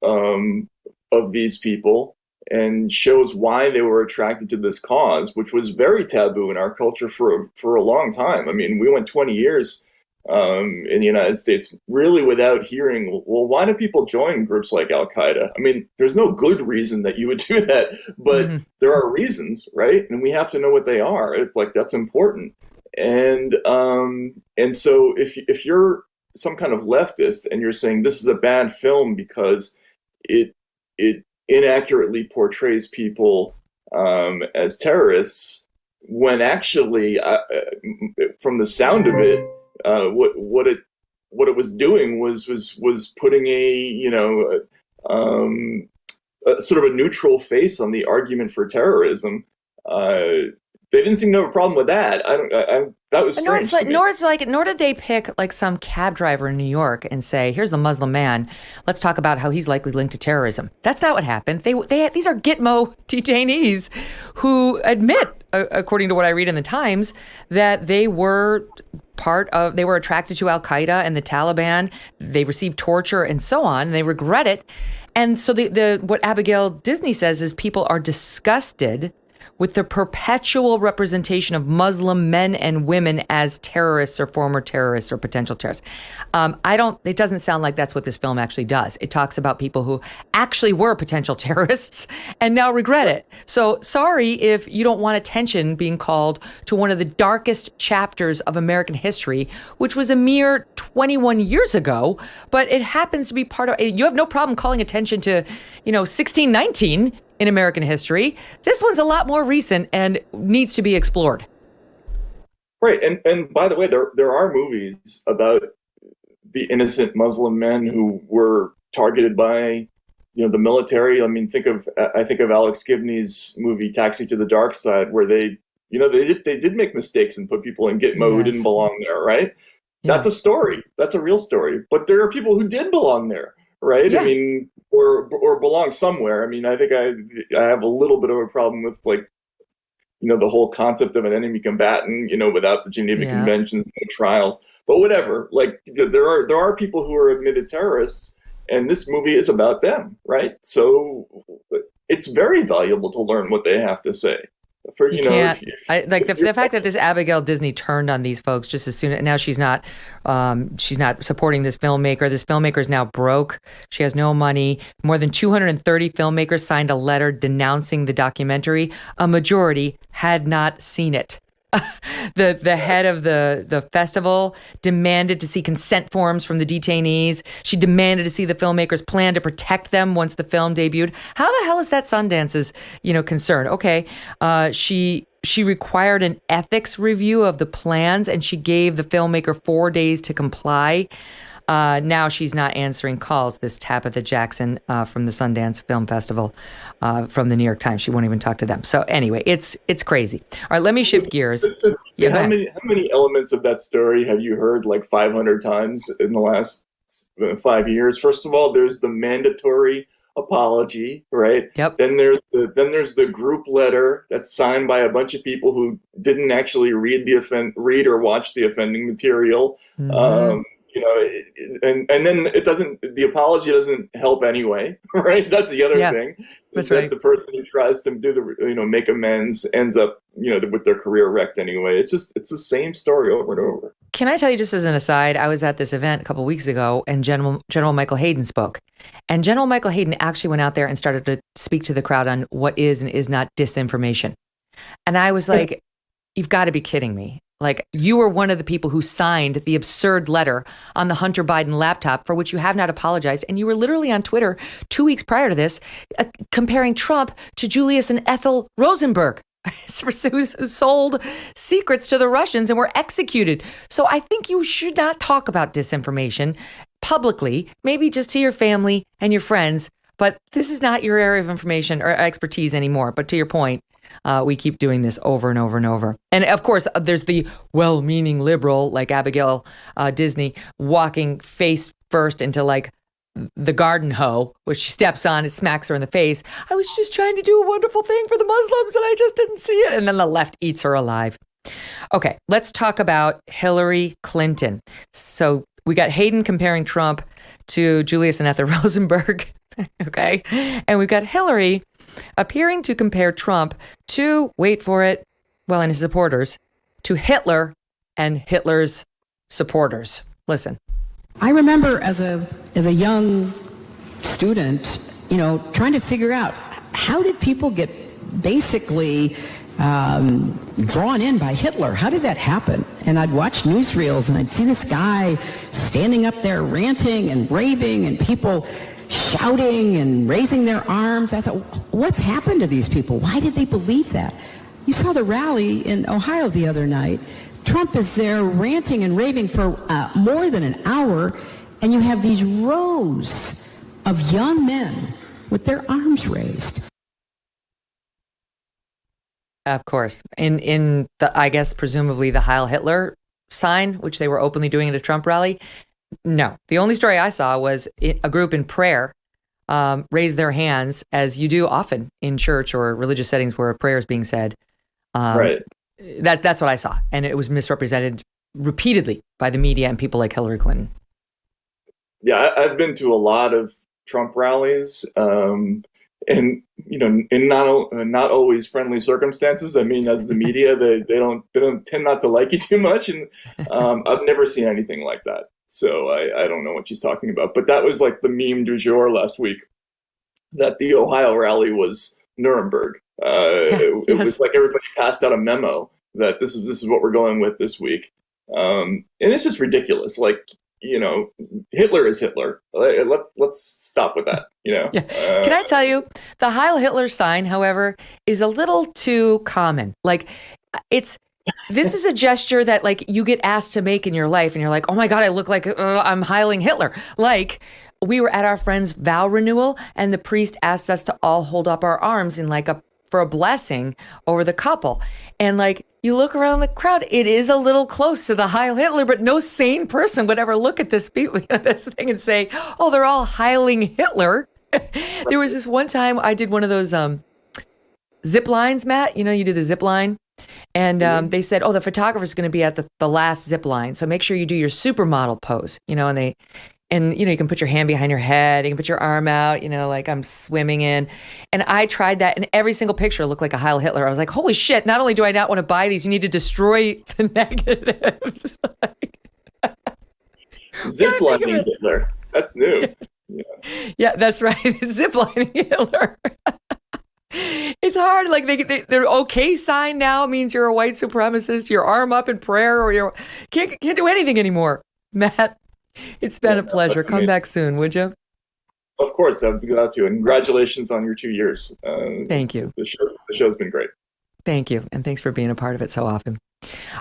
of these people and shows why they were attracted to this cause, which was very taboo in our culture for a long time. I mean, we went 20 years in the United States really without hearing, well, why do people join groups like Al-Qaeda? I mean, there's no good reason that you would do that, but there are reasons, right? And we have to know what they are. It's like, that's important. And so if you're some kind of leftist and you're saying this is a bad film because it inaccurately portrays people as terrorists, when actually, from the sound of it, what it was doing was putting a sort of a neutral face on the argument for terrorism. They didn't seem to have a problem with that. That was strange. Nor did they pick like some cab driver in New York and say, "Here's the Muslim man. Let's talk about how he's likely linked to terrorism." That's not what happened. These are Gitmo detainees who admit, according to what I read in the Times, that they were attracted to Al Qaeda and the Taliban. They received torture and so on. And they regret it. And so what Abigail Disney says is people are disgusted with the perpetual representation of Muslim men and women as terrorists or former terrorists or potential terrorists. It doesn't sound like that's what this film actually does. It talks about people who actually were potential terrorists and now regret it. So sorry if you don't want attention being called to one of the darkest chapters of American history, which was a mere 21 years ago, but it happens to be part of, you have no problem calling attention to, 1619 in American history. This one's a lot more recent and needs to be explored. Right. And by the way, there are movies about the innocent Muslim men who were targeted by, the military. I mean, I think of Alex Gibney's movie Taxi to the Dark Side, where they did make mistakes and put people in Gitmo who didn't belong there, right? Yeah. That's a story. That's a real story. But there are people who did belong there, right? Yeah. I mean, or belong somewhere. I mean, I think I have a little bit of a problem with the whole concept of an enemy combatant, without the Geneva Conventions, no trials, but whatever. Like there are people who are admitted terrorists, and this movie is about them, right? So it's very valuable to learn what they have to say. The fact that this Abigail Disney turned on these folks just as soon as now she's not supporting this filmmaker. This filmmaker is now broke. She has no money. More than 230 filmmakers signed a letter denouncing the documentary. A majority had not seen it. The head of the festival demanded to see consent forms from the detainees. She demanded to see the filmmakers' plan to protect them once the film debuted. How the hell is that Sundance's concern? Okay, she required an ethics review of the plans, and she gave the filmmaker 4 days to comply. Now she's not answering calls, this Tabitha Jackson from the Sundance Film Festival from the New York Times. She won't even talk to them. So anyway, it's crazy. All right, let me shift gears. How many elements of that story have you heard like 500 times in the last 5 years? First of all, there's the mandatory apology, right? Yep. Then there's the group letter that's signed by a bunch of people who didn't actually read or watch the offending material. Mm-hmm. And then the apology doesn't help anyway, right? That's the other thing. That's that right. The person who tries to make amends ends up, with their career wrecked anyway. It's the same story over and over. Can I tell you, just as an aside, I was at this event a couple of weeks ago and General Michael Hayden spoke. And General Michael Hayden actually went out there and started to speak to the crowd on what is and is not disinformation. And I was like, you've got to be kidding me. Like, you were one of the people who signed the absurd letter on the Hunter Biden laptop for which you have not apologized. And you were literally on Twitter 2 weeks prior to this comparing Trump to Julius and Ethel Rosenberg, who sold secrets to the Russians and were executed. So I think you should not talk about disinformation publicly, maybe just to your family and your friends. But this is not your area of information or expertise anymore. But to your point, we keep doing this over and over and over. And of course, there's the well-meaning liberal like Abigail Disney walking face first into like the garden hoe, which she steps on, it smacks her in the face. I was just trying to do a wonderful thing for the Muslims and I just didn't see it. And then the left eats her alive. Okay, let's talk about Hillary Clinton. So we got Hayden comparing Trump to Julius and Ethel Rosenberg. Okay. And we've got Hillary appearing to compare Trump to, wait for it, well, and his supporters, to Hitler and Hitler's supporters. Listen. I remember as a young student, trying to figure out how did people get basically drawn in by Hitler? How did that happen? And I'd watch newsreels and I'd see this guy standing up there ranting and raving and people shouting and raising their arms. I thought, what's happened to these people? Why did they believe that? You saw the rally in Ohio the other night. Trump is there ranting and raving for more than an hour, and you have these rows of young men with their arms raised. Of course. In the, I guess, presumably the Heil Hitler sign, which they were openly doing at a Trump rally. No. The only story I saw was a group in prayer raise their hands, as you do often in church or religious settings where a prayer is being said. Right. That's what I saw. And it was misrepresented repeatedly by the media and people like Hillary Clinton. Yeah, I've been to a lot of Trump rallies, and in not always friendly circumstances. I mean, as the media, they don't tend not to like you too much, and I've never seen anything like that. So I don't know what she's talking about. But that was like the meme du jour last week, that the Ohio rally was Nuremberg. It was like everybody passed out a memo that this is what we're going with this week, and it's just ridiculous. Like, Hitler is Hitler. Let's stop with that. Yeah. Can I tell you, the Heil Hitler sign, however, is a little too common. Like, this is a gesture that like you get asked to make in your life, and you're like, oh my God, I look like I'm heiling Hitler. Like, we were at our friend's vow renewal, and the priest asked us to all hold up our arms in like for a blessing over the couple. And like, you look around the crowd, it is a little close to the Heil Hitler, but no sane person would ever look at this thing and say, oh, they're all heiling Hitler. There was this one time I did one of those zip lines, Matt. You do the zip line. And they said, oh, the photographer's going to be at the last zip line. So make sure you do your supermodel pose, and you can put your hand behind your head, you can put your arm out, like I'm swimming in. And I tried that, and every single picture looked like a Heil Hitler. I was like, holy shit, not only do I not want to buy these, you need to destroy the negatives. Ziplining Hitler. That's new. Yeah, that's right. Ziplining Hitler. It's hard. Like their okay sign now means you're a white supremacist, your arm up in prayer, or you can't do anything anymore. Matt, it's been a pleasure. Come back soon, would you? Of course, I'd be glad to. And congratulations on your 2 years. Thank you. The show's been great. Thank you. And thanks for being a part of it so often.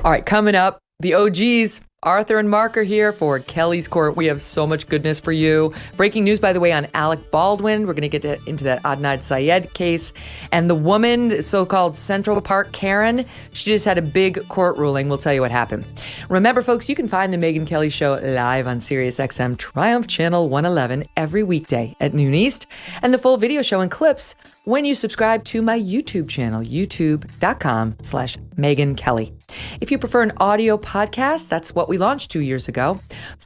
All right, coming up, the OGs Arthur and Mark are here for Kelly's Court. We have so much goodness for you. Breaking news, by the way, on Alec Baldwin. We're going to get into that Adnan Syed case. And the woman, so-called Central Park Karen, she just had a big court ruling. We'll tell you what happened. Remember, folks, you can find the Megyn Kelly Show live on SiriusXM Triumph Channel 111 every weekday at noon East. And the full video show and clips when you subscribe to my YouTube channel, youtube.com/Megyn Kelly. If you prefer an audio podcast, that's what we launched 2 years ago.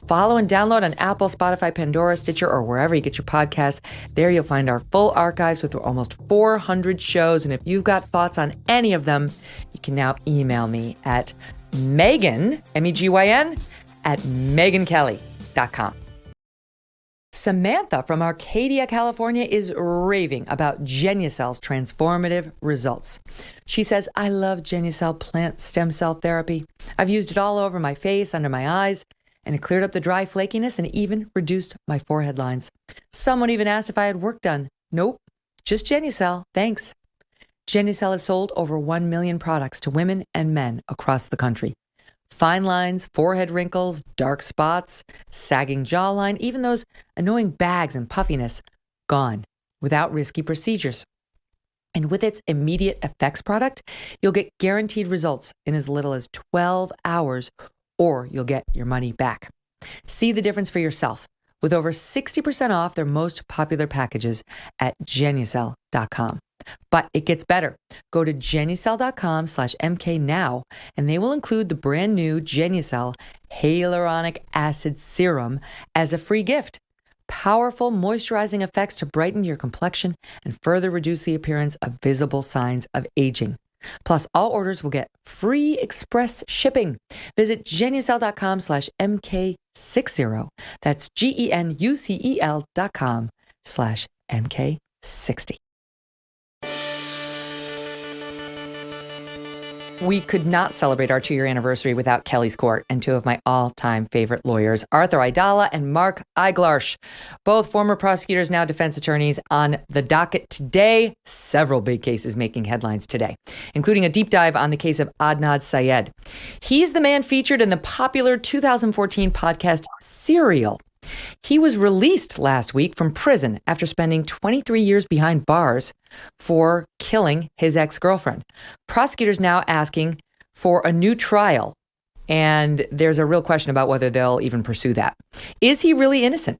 Follow and download on Apple, Spotify, Pandora, Stitcher, or wherever you get your podcasts. There you'll find our full archives with almost 400 shows. And if you've got thoughts on any of them, you can now email me at Megyn, MEGYN, at MegynKelly.com. Samantha from Arcadia, California is raving about Genucel's transformative results. She says, I love Genucel plant stem cell therapy. I've used it all over my face, under my eyes, and it cleared up the dry flakiness and even reduced my forehead lines. Someone even asked if I had work done. Nope, just Genucel, thanks. Genucel has sold over 1 million products to women and men across the country. Fine lines, forehead wrinkles, dark spots, sagging jawline, even those annoying bags and puffiness, gone without risky procedures. And with its immediate effects product, you'll get guaranteed results in as little as 12 hours, or you'll get your money back. See the difference for yourself with over 60% off their most popular packages at Genucel.com. But it gets better. Go to Genucel.com/MK now, and they will include the brand new Genucel Hyaluronic Acid Serum as a free gift. Powerful moisturizing effects to brighten your complexion and further reduce the appearance of visible signs of aging. Plus, all orders will get free express shipping. Visit Genucel.com/MK60. That's GENUCEL.com/MK60. We could not celebrate our 2-year anniversary without Kelly's Court and two of my all-time favorite lawyers, Arthur Aidala and Mark Eiglarsh, both former prosecutors, now defense attorneys. On the docket today, several big cases making headlines today, including a deep dive on the case of Adnan Syed. He's the man featured in the popular 2014 podcast Serial. He was released last week from prison after spending 23 years behind bars for killing his ex-girlfriend. Prosecutors now asking for a new trial, and there's a real question about whether they'll even pursue that. Is he really innocent?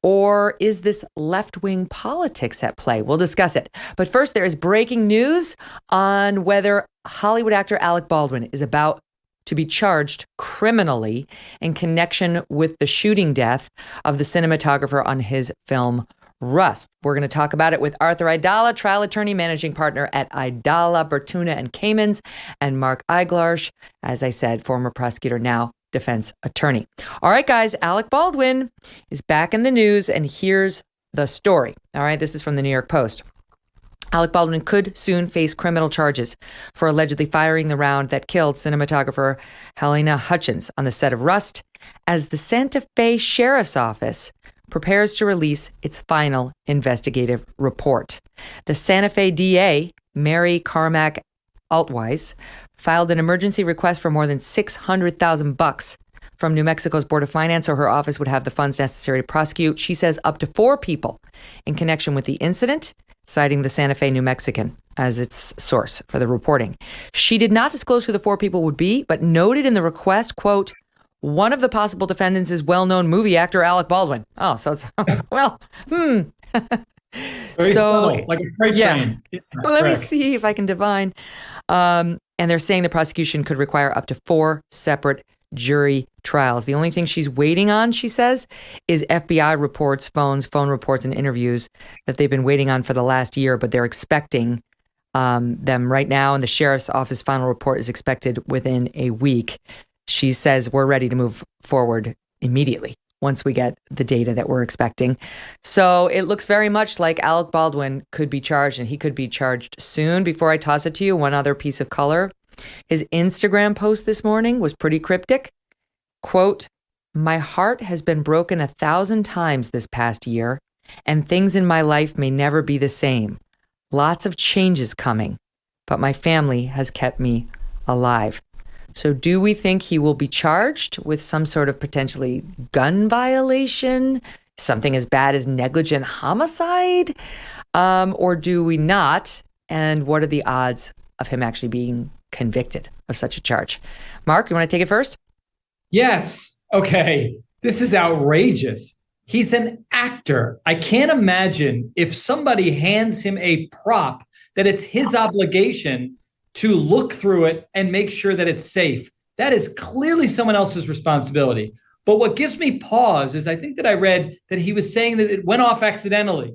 Or is this left-wing politics at play? We'll discuss it. But first, there is breaking news on whether Hollywood actor Alec Baldwin is about to be charged criminally in connection with the shooting death of the cinematographer on his film Rust. We're going to talk about it with Arthur Aidala, trial attorney, managing partner at Aidala, Bertuna and Kamens, and Mark Eiglarsh, as I said, former prosecutor, now defense attorney. All right, guys, Alec Baldwin is back in the news, and here's the story. All right, this is from the New York Post. Alec Baldwin could soon face criminal charges for allegedly firing the round that killed cinematographer Helena Hutchins on the set of Rust, as the Santa Fe Sheriff's Office prepares to release its final investigative report. The Santa Fe DA, Mary Carmack Altweiss, filed an emergency request for more than $600,000 from New Mexico's Board of Finance, so her office would have the funds necessary to prosecute, she says, up to 4 people in connection with the incident, citing the Santa Fe New Mexican as its source for the reporting. She did not disclose who the 4 people would be, but noted in the request, quote, one of the possible defendants is well-known movie actor Alec Baldwin. Oh, so it's, well, So, like a freight train. Well, let me see if I can divine. And they're saying the prosecution could require up to 4 separate jury trials. The only thing she's waiting on, she says, is FBI reports, phone reports, and interviews that they've been waiting on for the last year, but they're expecting them right now, and the sheriff's office final report is expected within a week. She says we're ready to move forward immediately once we get the data that we're expecting. So it looks very much like Alec Baldwin could be charged, and he could be charged soon. Before I toss it to you, one other piece of color. His Instagram post this morning was pretty cryptic. Quote, my heart has been broken 1,000 times this past year, and things in my life may never be the same. Lots of changes coming, but my family has kept me alive. So do we think he will be charged with some sort of potentially gun violation, something as bad as negligent homicide, or do we not? And what are the odds of him actually being convicted of such a charge? Mark, you want to take it first? Yes. Okay. This is outrageous. He's an actor. I can't imagine if somebody hands him a prop that it's his obligation to look through it and make sure that it's safe. That is clearly someone else's responsibility. But what gives me pause is I think that I read that he was saying that it went off accidentally.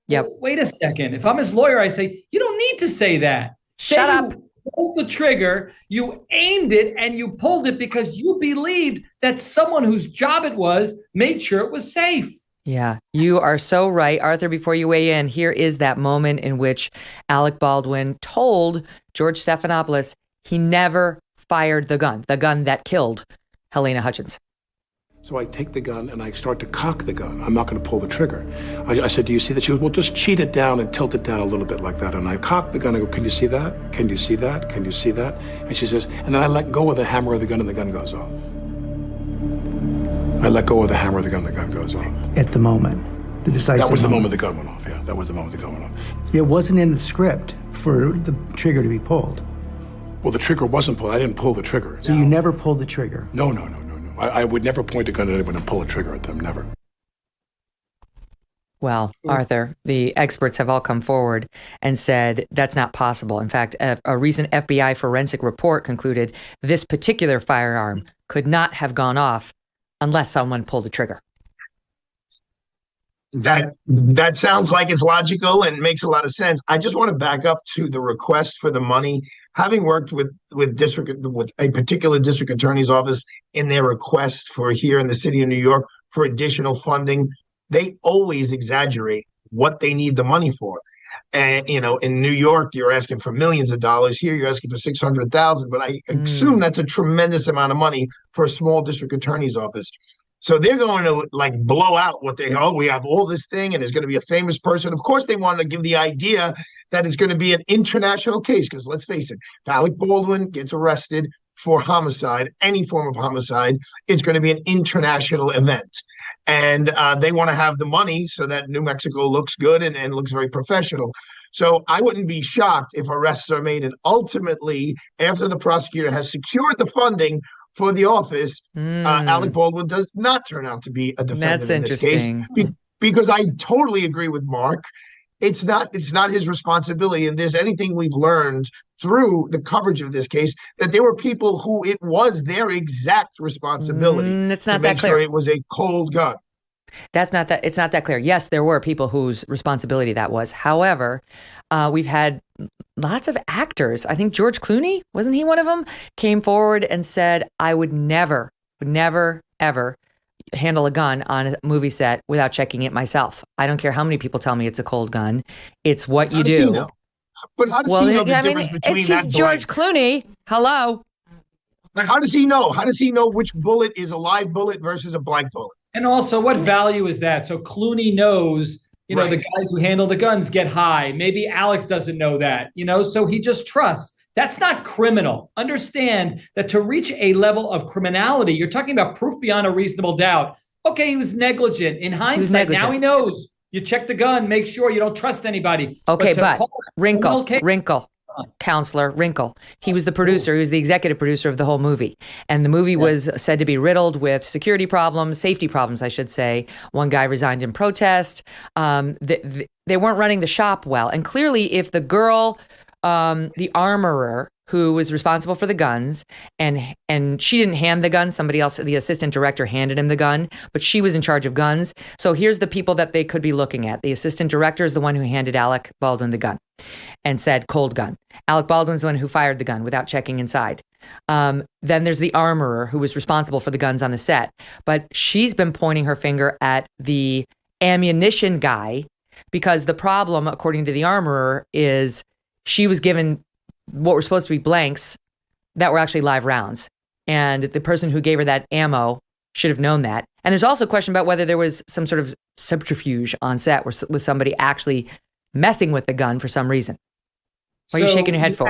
Yep. Well, wait a second. If I'm his lawyer, I say, you don't need to say that. Shut up. You pulled the trigger, you aimed it, and you pulled it because you believed that someone whose job it was made sure it was safe. Yeah, you are so right. Arthur, before you weigh in, here is that moment in which Alec Baldwin told George Stephanopoulos he never fired the gun that killed Helena Hutchins. So I take the gun and I start to cock the gun. I'm not going to pull the trigger. I said, do you see that? She goes, well, just cheat it down and tilt it down a little bit like that. And I cock the gun. I go, can you see that? Can you see that? Can you see that? And she says, and then I let go of the hammer of the gun and the gun goes off. I let go of the hammer of the gun and the gun goes off. At the moment, the decisive That was the moment the gun went off, yeah. That was the moment the gun went off. It wasn't in the script for the trigger to be pulled. Well, the trigger wasn't pulled. I didn't pull the trigger. So you never pulled the trigger? No. I would never point a gun at anyone and pull a trigger at them, never. Well, Arthur, the experts have all come forward and said that's not possible. In fact, a recent FBI forensic report concluded this particular firearm could not have gone off unless someone pulled the trigger. That sounds like it's logical and makes a lot of sense. I just want to back up to the request for the money. Having worked with a particular district attorney's office in their request for here in the city of New York for additional funding, they always exaggerate what they need the money for. And, in New York, you're asking for millions of dollars. Here, you're asking for $600,000. But I assume that's a tremendous amount of money for a small district attorney's office. So they're going to blow out what we have all this thing and there's going to be a famous person. Of course, they want to give the idea that it's going to be an international case because let's face it, if Alec Baldwin gets arrested for homicide, any form of homicide, it's going to be an international event. And they want to have the money so that New Mexico looks good and looks very professional. So I wouldn't be shocked if arrests are made. And ultimately, after the prosecutor has secured the funding for the office, Alec Baldwin does not turn out to be a defendant in this case. Because I totally agree with Mark. It's not his responsibility. And there's anything we've learned through the coverage of this case that there were people who it was their exact responsibility it's not to that make clear. sure it was a cold gun. It's not that clear. Yes, there were people whose responsibility that was. However, we've had lots of actors. I think George Clooney, wasn't he one of them, came forward and said, I would never, ever handle a gun on a movie set without checking it myself. I don't care how many people tell me it's a cold gun. It's what you do. But how does he know the difference between it's that just George Clooney. Hello. But how does he know? How does he know which bullet is a live bullet versus a blank bullet? And also, what value is that? So Clooney knows, Right. the guys who handle the guns get high. Maybe Alex doesn't know that, so he just trusts. That's not criminal. Understand that to reach a level of criminality, you're talking about proof beyond a reasonable doubt. Okay, he was negligent. In hindsight, now he knows. You check the gun, make sure you don't trust anybody. Okay, but wrinkle. Counselor Wrinkle. He was the producer. He was the executive producer of the whole movie. And the movie was said to be riddled with security problems, safety problems, I should say. One guy resigned in protest. They weren't running the shop well. And clearly, if the girl, the armorer, who was responsible for the guns, and she didn't hand the gun. Somebody else, the assistant director, handed him the gun, but she was in charge of guns. So here's the people that they could be looking at. The assistant director is the one who handed Alec Baldwin the gun and said, cold gun. Alec Baldwin's the one who fired the gun without checking inside. Then there's the armorer who was responsible for the guns on the set. But she's been pointing her finger at the ammunition guy because the problem, according to the armorer, is she was given what were supposed to be blanks that were actually live rounds. And the person who gave her that ammo should have known that. And there's also a question about whether there was some sort of subterfuge on set with somebody actually messing with the gun for some reason. Why are you shaking your head for?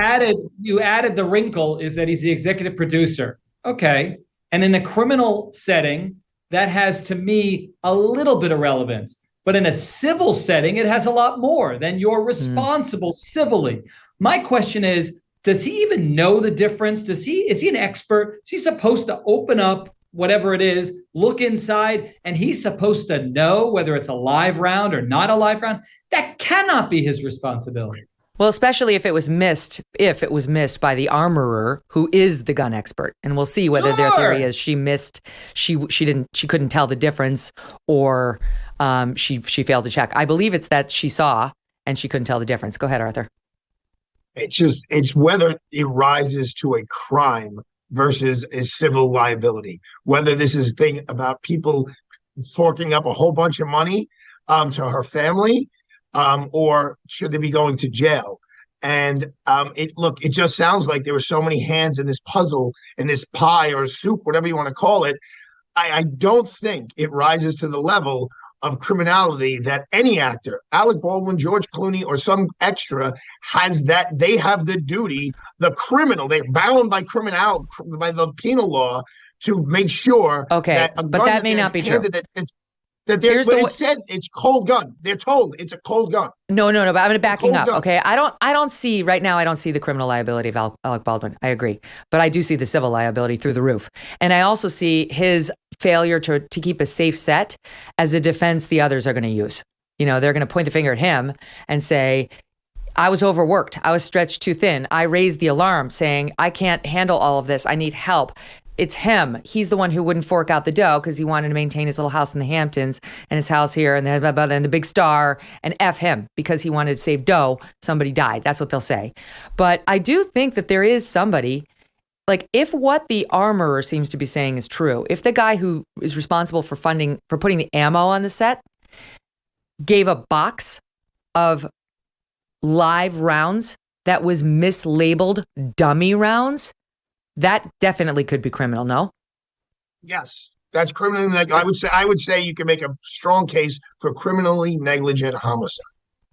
You added the wrinkle is that he's the executive producer. Okay. And in a criminal setting, that has, to me, a little bit of relevance. But in a civil setting, it has a lot more. Then you're responsible civilly. My question is, does he even know the difference? Is he an expert? Is he supposed to open up whatever it is, look inside, and he's supposed to know whether it's a live round or not a live round? That cannot be his responsibility. Well, especially if it was missed by the armorer, who is the gun expert. And we'll see whether their theory is she couldn't tell the difference, or she failed to check. I believe it's that she saw and she couldn't tell the difference. Go ahead, Arthur. It's whether it rises to a crime versus a civil liability. Whether this is a thing about people forking up a whole bunch of money to her family, or should they be going to jail? And it just sounds like there were so many hands in this puzzle, in this pie or soup, whatever you want to call it. I don't think it rises to the level of criminality that any actor, Alec Baldwin, George Clooney, or some extra, has. That they have the duty, the criminal, they're bound by by the penal law to make sure. Okay, but that may not be true. It said it's cold gun. They're told it's a cold gun. No, but I'm going to backing up. Gun. Okay, I don't see right now. I don't see the criminal liability of Alec Baldwin. I agree, but I do see the civil liability through the roof, and I also see his failure to keep a safe set as a defense the others are going to use. They're going to point the finger at him and say, I was overworked. I was stretched too thin. I raised the alarm saying, I can't handle all of this. I need help. It's him. He's the one who wouldn't fork out the dough because he wanted to maintain his little house in the Hamptons and his house here and the big star, and F him because he wanted to save dough. Somebody died. That's what they'll say. But I do think that there is somebody, like, if what the armorer seems to be saying is true, if the guy who is responsible for putting the ammo on the set gave a box of live rounds that was mislabeled dummy rounds, that definitely could be criminal, no? Yes, that's criminal. I would say you can make a strong case for criminally negligent homicide.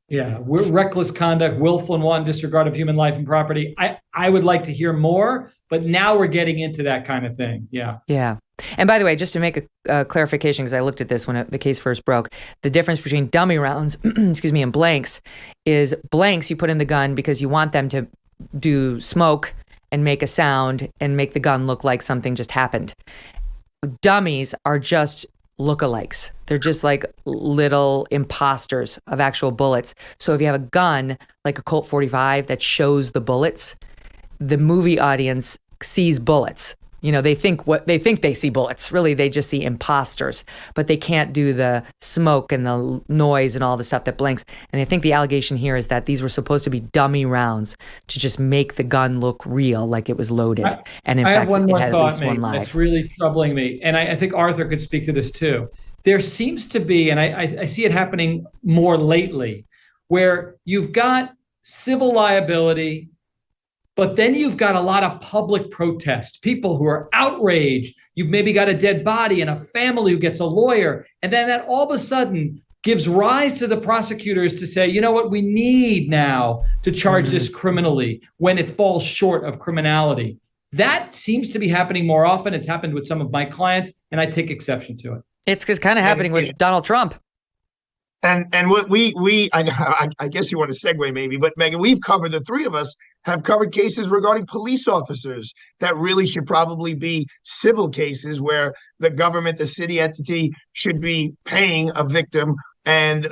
Yeah, reckless conduct, willful and wanton disregard of human life and property. I would like to hear more, but now we're getting into that kind of thing. Yeah. Yeah. And by the way, just to make a clarification, because I looked at this when the case first broke, the difference between dummy rounds, and blanks is blanks you put in the gun because you want them to do smoke and make a sound and make the gun look like something just happened. Dummies are just lookalikes. They're just like little imposters of actual bullets. So if you have a gun like a Colt 45 that shows the bullets, the movie audience sees bullets. They think they see bullets. Really, they just see imposters, but they can't do the smoke and the noise and all the stuff that blinks. And I think the allegation here is that these were supposed to be dummy rounds to just make the gun look real, like it was loaded. And in fact, have one more it had thought, at least one live. That's really troubling me. And I think Arthur could speak to this too. There seems to be, and I see it happening more lately, where you've got civil liability, but then you've got a lot of public protest, people who are outraged. You've maybe got a dead body and a family who gets a lawyer. And then that all of a sudden gives rise to the prosecutors to say, you know what, we need now to charge this criminally when it falls short of criminality. That seems to be happening more often. It's happened with some of my clients, and I take exception to it. It's kind of happening with Donald Trump. And what I guess you want to segue maybe, but Megyn, we've covered, the three of us have covered cases regarding police officers that really should probably be civil cases where the government, the city entity, should be paying a victim, and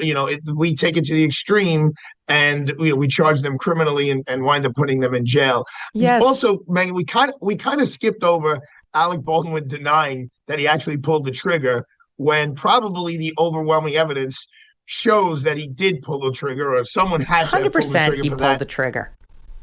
we take it to the extreme and we charge them criminally and wind up putting them in jail. Yes. Also, Megyn, we kind of skipped over Alec Baldwin denying that he actually pulled the trigger when probably the overwhelming evidence shows that he did pull the trigger, or someone had to 100% he pulled the trigger.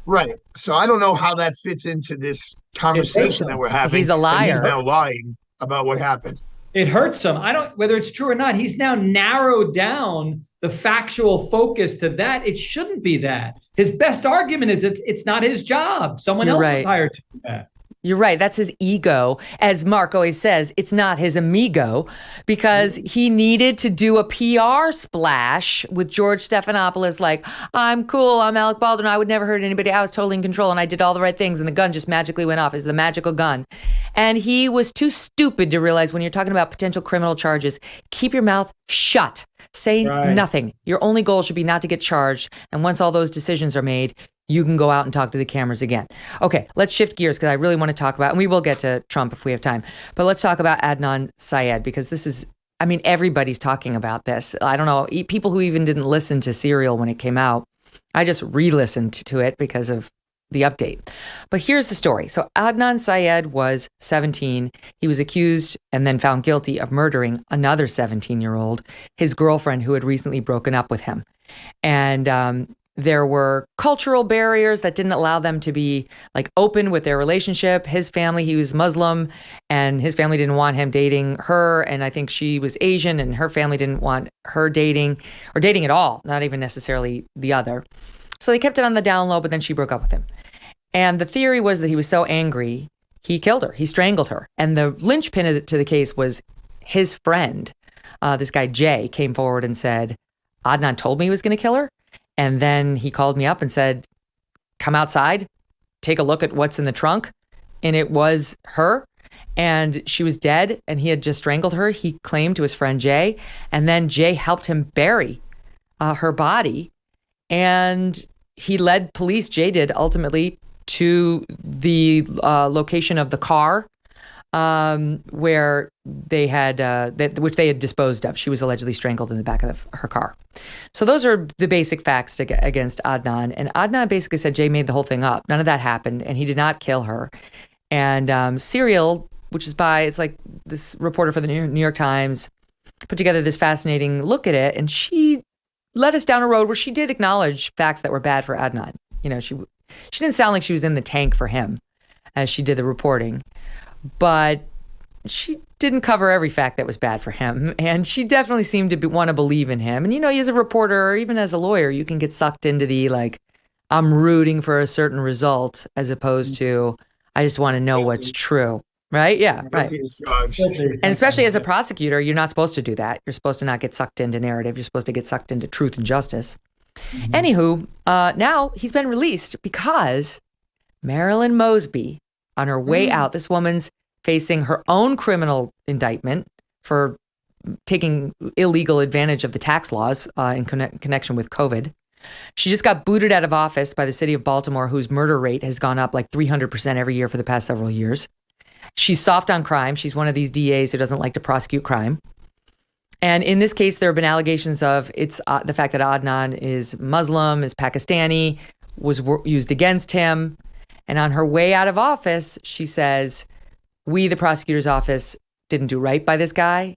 Right. So I don't know how that fits into this conversation that we're having. He's a liar. He's now lying about what happened. It hurts him. Whether it's true or not, he's now narrowed down the factual focus to that. It shouldn't be that. His best argument is it's not his job. Someone else was hired to do that. You're right. That's his ego. As Mark always says, it's not his amigo, because he needed to do a PR splash with George Stephanopoulos, like, I'm cool, I'm Alec Baldwin, I would never hurt anybody, I was totally in control and I did all the right things, and the gun just magically went off. It's the magical gun. And he was too stupid to realize when you're talking about potential criminal charges, keep your mouth shut. Say nothing. Your only goal should be not to get charged. And once all those decisions are made, you can go out and talk to the cameras again. Okay, let's shift gears, because I really want to talk about, and we will get to Trump if we have time, but let's talk about Adnan Syed, because this is, I mean, everybody's talking about this. I don't know, people who even didn't listen to Serial when it came out, I just re-listened to it because of the update. But here's the story. So Adnan Syed was 17. He was accused and then found guilty of murdering another 17-year-old, his girlfriend, who had recently broken up with him. And there were cultural barriers that didn't allow them to be like open with their relationship. His family, he was Muslim, and his family didn't want him dating her. And I think she was Asian, and her family didn't want her dating or dating at all, not even necessarily the other. So they kept it on the down low, but then she broke up with him. And the theory was that he was so angry, he killed her. He strangled her. And the linchpin to the case was his friend, this guy Jay, came forward and said, Adnan told me he was going to kill her. And then he called me up and said, come outside, take a look at what's in the trunk. And it was her. And she was dead, and he had just strangled her, he claimed to his friend Jay. And then Jay helped him bury her body. And he led police, Jay did, ultimately, to the location of the car where they had, which they had disposed of. She was allegedly strangled in the back of her car. So those are the basic facts against Adnan. And Adnan basically said Jay made the whole thing up. None of that happened, and he did not kill her. And Serial, which is it's like this reporter for the New York Times, put together this fascinating look at it, and she led us down a road where she did acknowledge facts that were bad for Adnan. You know, she didn't sound like she was in the tank for him as she did the reporting, but she didn't cover every fact that was bad for him. And she definitely seemed to want to believe in him. And, you know, as a reporter, or even as a lawyer, you can get sucked into the, like, I'm rooting for a certain result, as opposed to, I just want to know what's true. Right? Yeah, right. And especially as a prosecutor, you're not supposed to do that. You're supposed to not get sucked into narrative. You're supposed to get sucked into truth and justice. Mm-hmm. Anywho, now he's been released because Marilyn Mosby, on her way out, this woman's facing her own criminal indictment for taking illegal advantage of the tax laws in connection with COVID. She just got booted out of office by the city of Baltimore, whose murder rate has gone up like 300% every year for the past several years. She's soft on crime. She's one of these DAs who doesn't like to prosecute crime. And in this case, there have been allegations of the fact that Adnan is Muslim, is Pakistani, was used against him. And on her way out of office, she says, we, the prosecutor's office, didn't do right by this guy,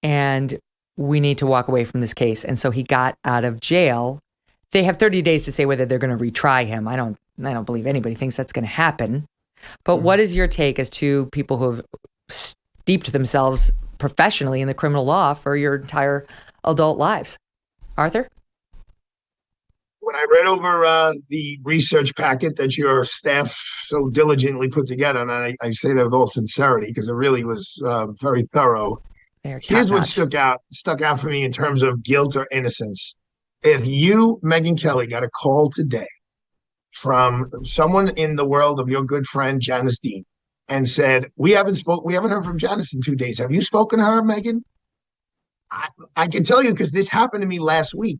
and we need to walk away from this case. And so he got out of jail. They have 30 days to say whether they're going to retry him. I don't believe anybody thinks that's going to happen. But what is your take as to people who have steeped themselves professionally in the criminal law for your entire adult lives? Arthur? When I read over the research packet that your staff so diligently put together, and I say that with all sincerity because it really was very thorough. Here's what stuck out for me in terms of guilt or innocence. If you, Megyn Kelly, got a call today from someone in the world of your good friend Janice Dean and said, we haven't heard from Janice in 2 days. Have you spoken to her, Megyn? I can tell you because this happened to me last week.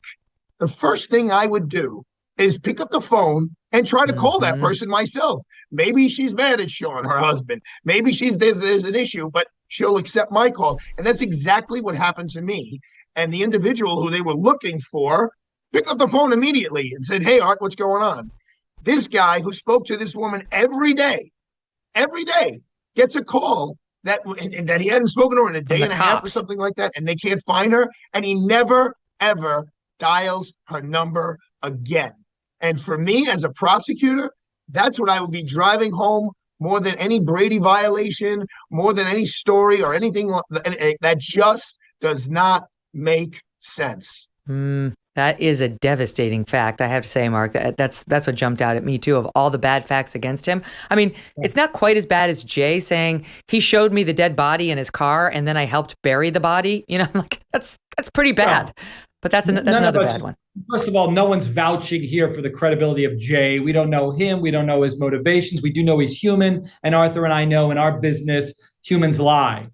The first thing I would do is pick up the phone and try to call that person myself. Maybe she's mad at Sean, her husband. Maybe there's an issue, but she'll accept my call. And that's exactly what happened to me. And the individual who they were looking for picked up the phone immediately and said, hey, Art, what's going on? This guy who spoke to this woman every day, gets a call that he hadn't spoken to her in a day and a half or something like that, and they can't find her, and he never, ever dials her number again. And for me, as a prosecutor, that's what I would be driving home more than any Brady violation, more than any story or anything that just does not make sense. That That is a devastating fact, I have to say, Mark. That's what jumped out at me, too, of all the bad facts against him. I mean, it's not quite as bad as Jay saying he showed me the dead body in his car and then I helped bury the body. You know, I'm like, that's pretty bad. Well, but that's another bad one. First of all, no one's vouching here for the credibility of Jay. We don't know him. We don't know his motivations. We do know he's human. And Arthur and I know in our business, humans lie.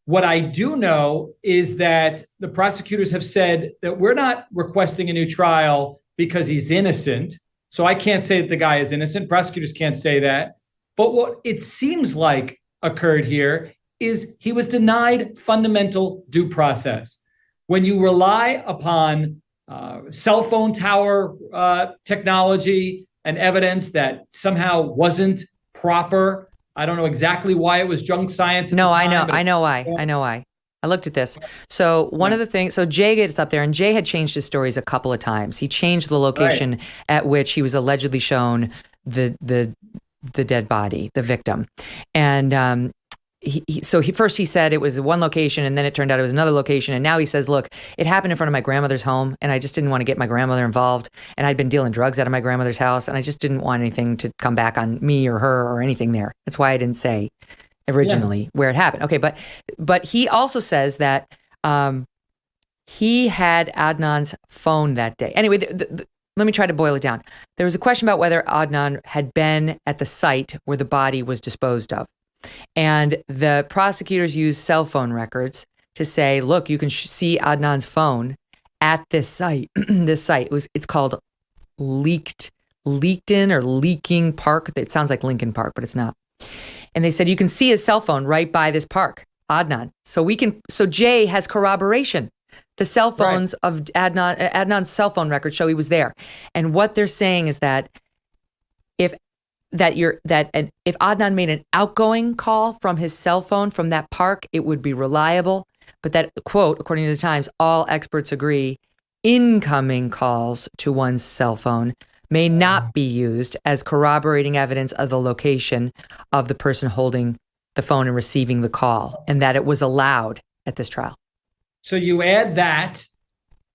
What I do know is that the prosecutors have said that we're not requesting a new trial because he's innocent. So I can't say that the guy is innocent. Prosecutors can't say that. But what it seems like occurred here is he was denied fundamental due process. When you rely upon cell phone tower technology and evidence that somehow wasn't proper, I don't know exactly why it was junk science. No, I know why. I looked at this. So one of the things, so Jay gets up there, and Jay had changed his stories a couple of times. He changed the location at which he was allegedly shown the dead body, the victim. And so he said it was one location, and then it turned out it was another location. And now he says, look, it happened in front of my grandmother's home, and I just didn't want to get my grandmother involved. And I'd been dealing drugs out of my grandmother's house, and I just didn't want anything to come back on me or her or anything there. That's why I didn't say originally where it happened. Okay, but he also says that he had Adnan's phone that day. Anyway, let me try to boil it down. There was a question about whether Adnan had been at the site where the body was disposed of. And the prosecutors used cell phone records to say, look, you can see Adnan's phone at this site. It's called Leakton or Leaking Park. It sounds like Lincoln Park, but it's not. And they said you can see his cell phone right by this park, Adnan. So Jay has corroboration. The cell phones of Adnan's cell phone records show he was there. And what they're saying is that if Adnan made an outgoing call from his cell phone from that park, it would be reliable. But that, quote, according to the Times, all experts agree, incoming calls to one's cell phone may not be used as corroborating evidence of the location of the person holding the phone and receiving the call, and that it was allowed at this trial. So you add that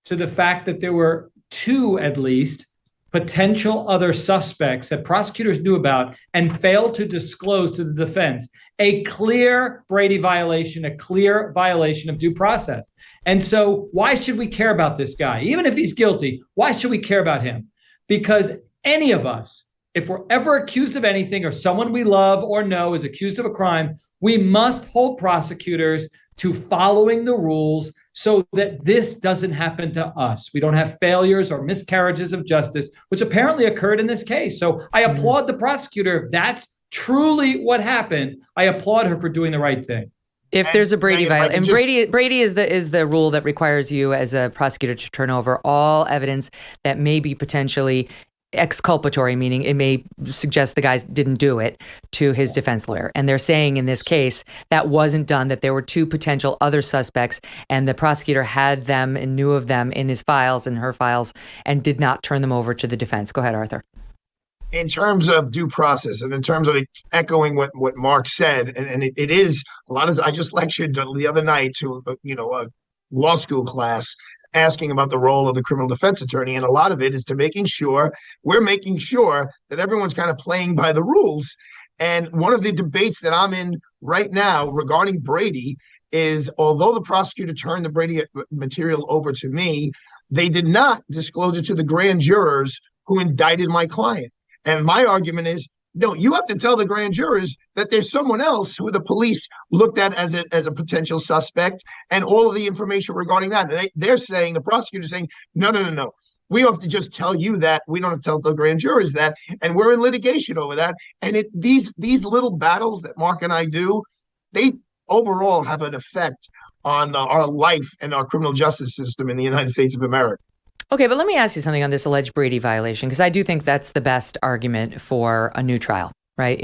to the fact that there were two, at least, potential other suspects that prosecutors knew about and failed to disclose to the defense. A clear Brady violation, a clear violation of due process. And so why should we care about this guy? Even if he's guilty, why should we care about him? Because any of us, if we're ever accused of anything or someone we love or know is accused of a crime, we must hold prosecutors to following the rules so that this doesn't happen to us. We don't have failures or miscarriages of justice, which apparently occurred in this case. So I applaud the prosecutor. If that's truly what happened, I applaud her for doing the right thing. If there's a Brady violation, and Brady is the rule that requires you as a prosecutor to turn over all evidence that may be potentially exculpatory, meaning it may suggest the guy didn't do it, to his defense lawyer. And they're saying in this case that wasn't done, that there were two potential other suspects, and the prosecutor had them and knew of them in his files and her files and did not turn them over to the defense. Go ahead, Arthur. In terms of due process and in terms of echoing what Mark said, and it is a lot of, I just lectured the other night to, a law school class asking about the role of the criminal defense attorney. And a lot of it is to we're making sure that everyone's kind of playing by the rules. And one of the debates that I'm in right now regarding Brady is, although the prosecutor turned the Brady material over to me, they did not disclose it to the grand jurors who indicted my client. And my argument is, no, you have to tell the grand jurors that there's someone else who the police looked at as a potential suspect, and all of the information regarding that. They're saying, the prosecutor's saying, no. We have to just tell you that. We don't have to tell the grand jurors that. And we're in litigation over that. And these little battles that Mark and I do, they overall have an effect on our life and our criminal justice system in the United States of America. Okay, but let me ask you something on this alleged Brady violation, because I do think that's the best argument for a new trial, right?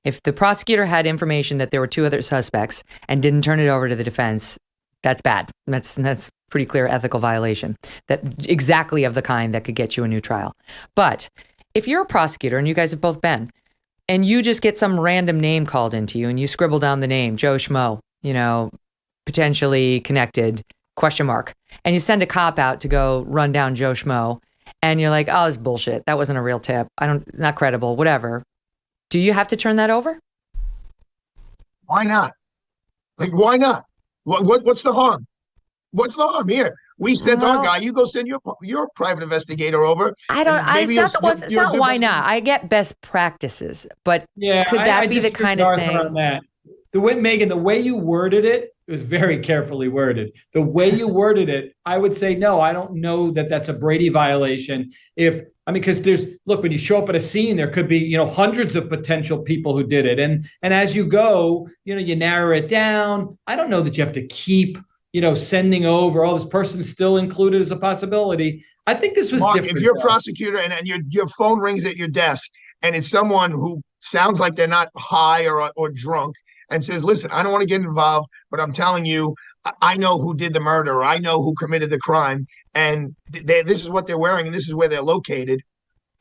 If the prosecutor had information that there were two other suspects and didn't turn it over to the defense, that's bad. That's pretty clear ethical violation, that exactly of the kind that could get you a new trial. But if you're a prosecutor, and you guys have both been, and you just get some random name called into you and you scribble down the name, Joe Schmo, potentially connected question mark. And you send a cop out to go run down Joe Schmo, and you're like, oh, this is bullshit. That wasn't a real tip. Not credible, whatever. Do you have to turn that over? Why not? Like, why not? What's the harm? What's the harm here? We sent our guy. You go send your private investigator over. It's not why not. I get best practices, but could that be the kind of thing? On that. The way, Megyn, the way you worded it was very carefully worded. The way you worded it, I would say, no, I don't know that that's a Brady violation. Because when you show up at a scene, there could be, hundreds of potential people who did it. And as you go, you narrow it down. I don't know that you have to keep, sending over, this person's still included as a possibility. I think this was Mark, different. If you're a prosecutor and your phone rings at your desk and it's someone who sounds like they're not high or drunk and says, listen, I don't want to get involved, but I'm telling you, I know who did the murder, or I know who committed the crime, and this is what they're wearing and this is where they're located.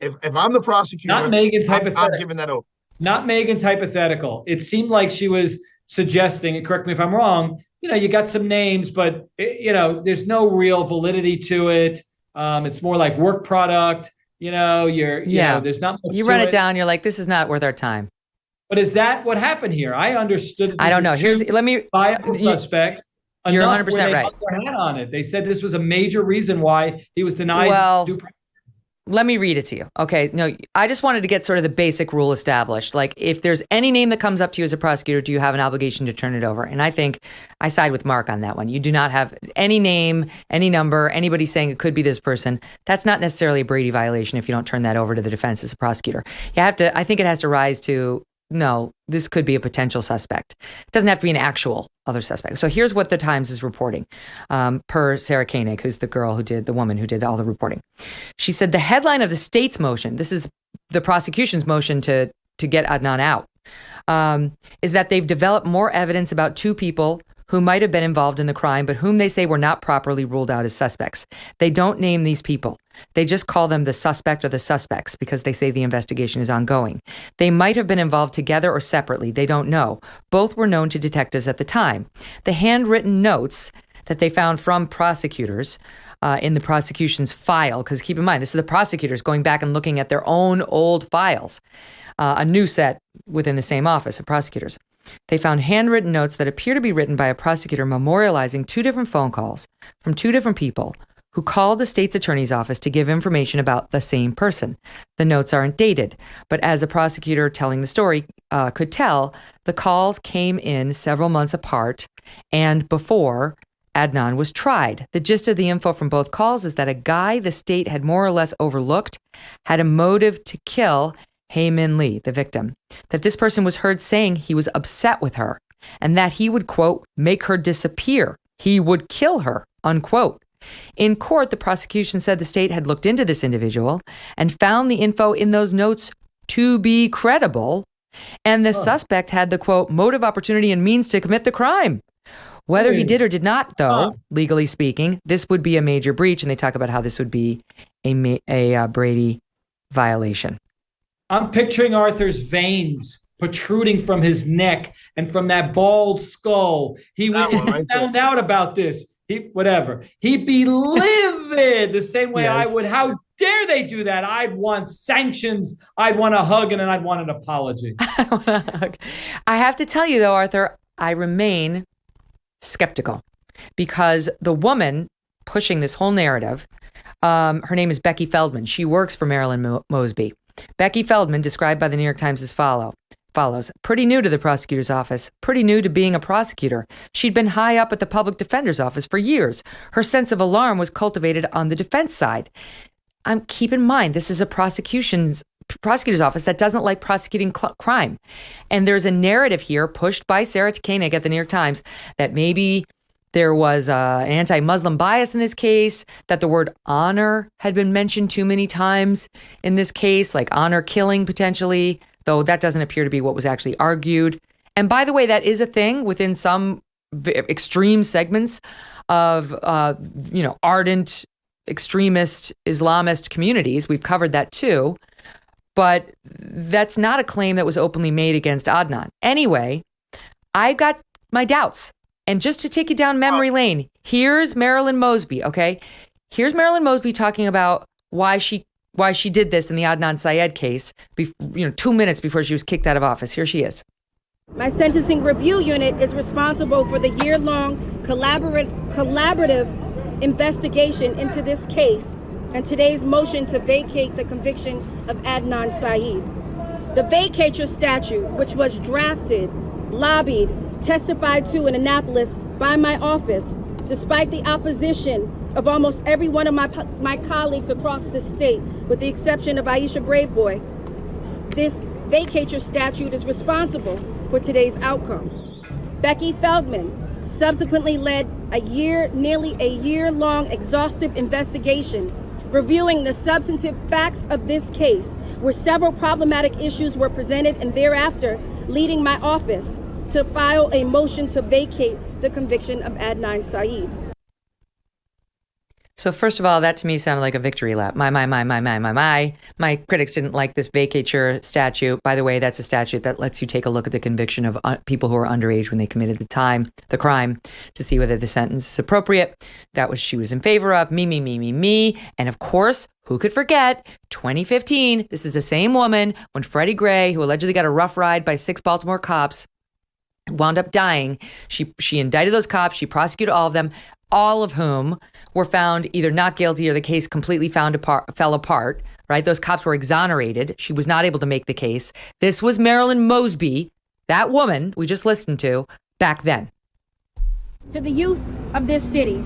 If I'm the prosecutor, not Megyn's hypothetical. I'm giving that over. Not Megyn's hypothetical. It seemed like she was suggesting, and correct me if I'm wrong, you got some names, but there's no real validity to it. It's more like work product. There's not much. You run it down. You're like, this is not worth our time. But is that what happened here? I understood. I don't know. Viable suspects. You're 100% right. Put their hand on it. They said this was a major reason why he was denied. Well, let me read it to you. Okay. No, I just wanted to get sort of the basic rule established. Like, if there's any name that comes up to you as a prosecutor, do you have an obligation to turn it over? And I think I side with Mark on that one. You do not have any name, any number, anybody saying it could be this person. That's not necessarily a Brady violation if you don't turn that over to the defense as a prosecutor. I think it has to rise to, no, this could be a potential suspect. It doesn't have to be an actual other suspect. So here's what the Times is reporting, per Sarah Koenig, who's the woman who did all the reporting. She said the headline of the state's motion, this is the prosecution's motion to get Adnan out, is that they've developed more evidence about two people who might have been involved in the crime, but whom they say were not properly ruled out as suspects. They don't name these people. They just call them the suspect or the suspects because they say the investigation is ongoing. They might have been involved together or separately. They don't know. Both were known to detectives at the time. The handwritten notes that they found from prosecutors in the prosecution's file, because keep in mind, this is the prosecutors going back and looking at their own old files, a new set within the same office of prosecutors. They found handwritten notes that appear to be written by a prosecutor memorializing two different phone calls from two different people who called the state's attorney's office to give information about the same person. The notes aren't dated, but as a prosecutor telling the story could tell, the calls came in several months apart and before Adnan was tried. The gist of the info from both calls is that a guy the state had more or less overlooked had a motive to kill Hae-Min Lee, the victim, that this person was heard saying he was upset with her and that he would, quote, make her disappear. He would kill her, unquote. In court, the prosecution said the state had looked into this individual and found the info in those notes to be credible, and the suspect had the, quote, motive, opportunity, and means to commit the crime. Whether he did or did not, though, legally speaking, this would be a major breach, and they talk about how this would be a Brady violation. I'm picturing Arthur's veins protruding from his neck and from that bald skull. He found out about this. He'd be livid the same way I would. How dare they do that? I'd want sanctions. I'd want a hug, and then I'd want an apology. I have to tell you, though, Arthur, I remain skeptical because the woman pushing this whole narrative, her name is Becky Feldman. She works for Marilyn Mosby. Becky Feldman, described by the New York Times as follows. Pretty new to the prosecutor's office, pretty new to being a prosecutor. She'd been high up at the public defender's office for years. Her sense of alarm was cultivated on the defense side. Keep in mind, this is a prosecutor's office that doesn't like prosecuting crime. And there's a narrative here pushed by Sarah Koenig at the New York Times that maybe there was an anti-Muslim bias in this case, that the word honor had been mentioned too many times in this case, like honor killing potentially, though that doesn't appear to be what was actually argued. And by the way, that is a thing within some extreme segments of, ardent extremist Islamist communities. We've covered that too. But that's not a claim that was openly made against Adnan. Anyway, I got my doubts And just to take you down memory lane, here's Marilyn Mosby, okay? Here's Marilyn Mosby talking about why she did this in the Adnan Syed case, 2 minutes before she was kicked out of office. Here she is. My sentencing review unit is responsible for the year-long collaborative investigation into this case and today's motion to vacate the conviction of Adnan Syed. The vacatur statute, which was drafted, lobbied, testified to in Annapolis by my office, despite the opposition of almost every one of my colleagues across the state, with the exception of Aisha Braveboy, this vacatur statute is responsible for today's outcome. Becky Feldman subsequently led nearly a year-long exhaustive investigation reviewing the substantive facts of this case, where several problematic issues were presented, and thereafter leading my office to file a motion to vacate the conviction of Adnan Syed. So first of all, that to me sounded like a victory lap. My critics didn't like this vacatur statute. By the way, that's a statute that lets you take a look at the conviction of people who are underage when they committed the crime, to see whether the sentence is appropriate. She was in favor of. Me. And of course, who could forget 2015? This is the same woman when Freddie Gray, who allegedly got a rough ride by 6 Baltimore cops, wound up dying. She indicted those cops. She prosecuted all of them, all of whom were found either not guilty or the case completely fell apart, right? Those cops were exonerated. She was not able to make the case. This was Marilyn Mosby, that woman we just listened to, back then. To the youth of this city,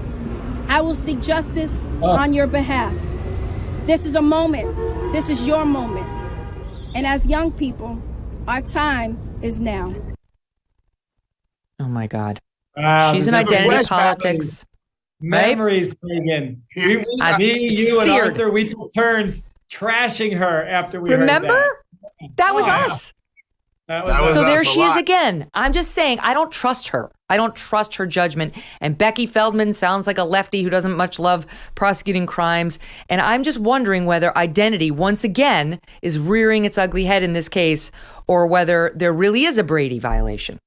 I will seek justice on your behalf. This is a moment. This is your moment. And as young people, our time is now. Oh my God. She's an identity politics. Memories, Megyn. Me, you, and Arthur, we took turns trashing her after we Remember? heard that. That was us. So there she is again. I'm just saying, I don't trust her. I don't trust her judgment. And Becky Feldman sounds like a lefty who doesn't much love prosecuting crimes. And I'm just wondering whether identity, once again, is rearing its ugly head in this case, or whether there really is a Brady violation.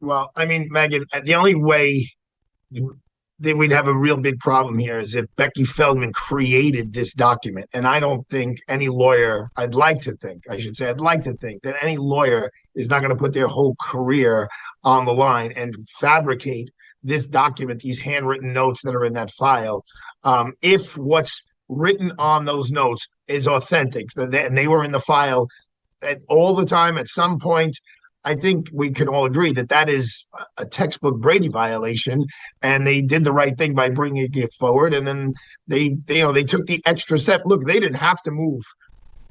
Well, I mean, Megyn, the only way that we'd have a real big problem here is if Becky Feldman created this document. And I don't think any lawyer, I'd like to think that any lawyer is not going to put their whole career on the line and fabricate this document, these handwritten notes that are in that file. If what's written on those notes is authentic, and they were in the file all the time at some point, I think we can all agree that that is a textbook Brady violation, and they did the right thing by bringing it forward. And then they took the extra step. Look, they didn't have to move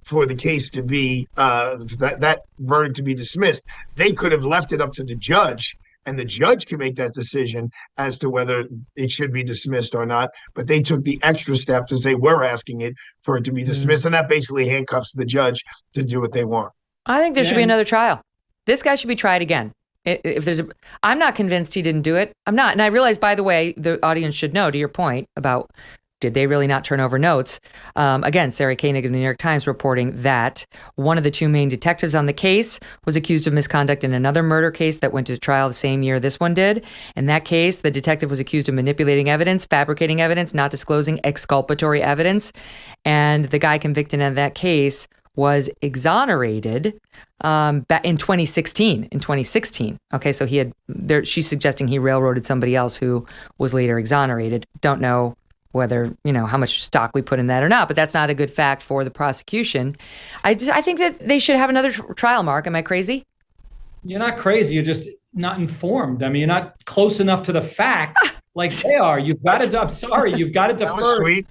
for the case to be that verdict to be dismissed. They could have left it up to the judge, and the judge can make that decision as to whether it should be dismissed or not. But they took the extra step to say we're asking it for it to be dismissed, and that basically handcuffs the judge to do what they want. I think there should be another trial. This guy should be tried again. I'm not convinced he didn't do it. I'm not. And I realize, by the way, the audience should know, to your point about did they really not turn over notes? Again, Sarah Koenig of the New York Times reporting that one of the 2 main detectives on the case was accused of misconduct in another murder case that went to trial the same year this one did. In that case, the detective was accused of manipulating evidence, fabricating evidence, not disclosing exculpatory evidence. And the guy convicted in that case was exonerated back in 2016. Okay, so she's suggesting he railroaded somebody else who was later exonerated. Don't know whether, how much stock we put in that or not, but that's not a good fact for the prosecution. I think that they should have another trial, Mark. Am I crazy? You're not crazy. You're just not informed. I mean, you're not close enough to the facts like they are. You've got to, I'm sorry, you've got to defer. That was sweet.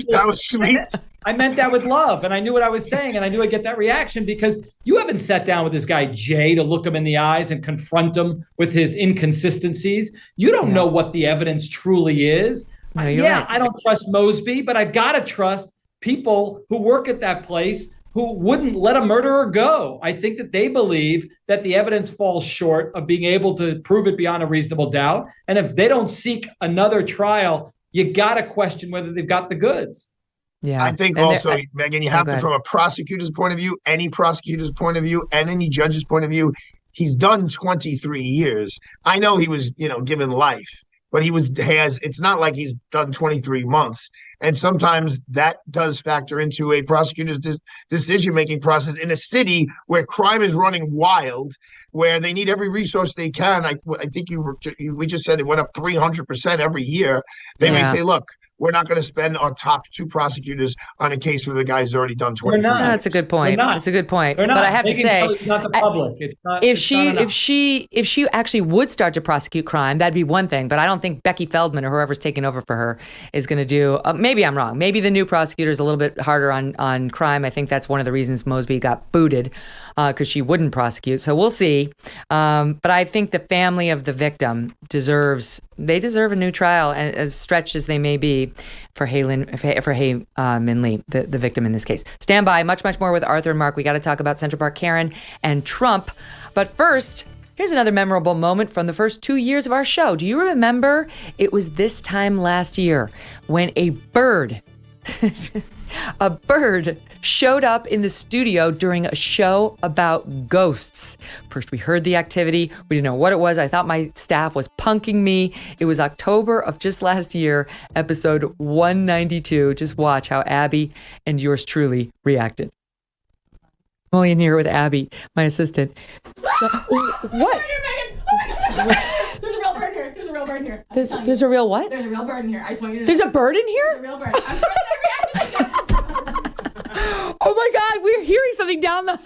That was sweet. I meant that with love, and I knew what I was saying, and I knew I'd get that reaction because you haven't sat down with this guy, Jay, to look him in the eyes and confront him with his inconsistencies. You don't know what the evidence truly is. No, right. I don't trust Mosby, but I got to trust people who work at that place who wouldn't let a murderer go. I think that they believe that the evidence falls short of being able to prove it beyond a reasonable doubt. And if they don't seek another trial, you got to question whether they've got the goods. Yeah, I think also, Megyn, you have to, from a prosecutor's point of view, any prosecutor's point of view, and any judge's point of view, he's done 23 years. I know he was, given life, but it's not like he's done 23 months. And sometimes that does factor into a prosecutor's decision-making process in a city where crime is running wild, where they need every resource they can. I think we just said it went up 300% every year. They may say, look, we're not going to spend our top 2 prosecutors on a case where the guy's already done 20. That's a good point. That's a good point. But I have to say, not the public. It's not, if she actually would start to prosecute crime, that'd be one thing. But I don't think Becky Feldman or whoever's taking over for her is going to do. Maybe I'm wrong. Maybe the new prosecutor is a little bit harder on crime. I think that's one of the reasons Mosby got booted, because she wouldn't prosecute. So we'll see. But I think the family of the victim deserve a new trial, as stretched as they may be, for Hae Min Lee, the victim in this case. Stand by. Much more with Arthur and Mark. We got to talk about Central Park Karen and Trump. But first, here's another memorable moment from the first 2 years of our show. Do you remember? It was this time last year when a bird showed up in the studio during a show about ghosts. First, we heard the activity. We didn't know what it was. I thought my staff was punking me. It was October of just last year, episode 192. Just watch how Abby and yours truly reacted. I'm only in here with Abby, my assistant. So, what? There's a real bird here. There's a real bird here. There's a real what? There's a real bird in here. I just want you to know. There's a bird in here? There's a real bird. I'm sorry that I reacted like that. Oh my God, we're hearing something down the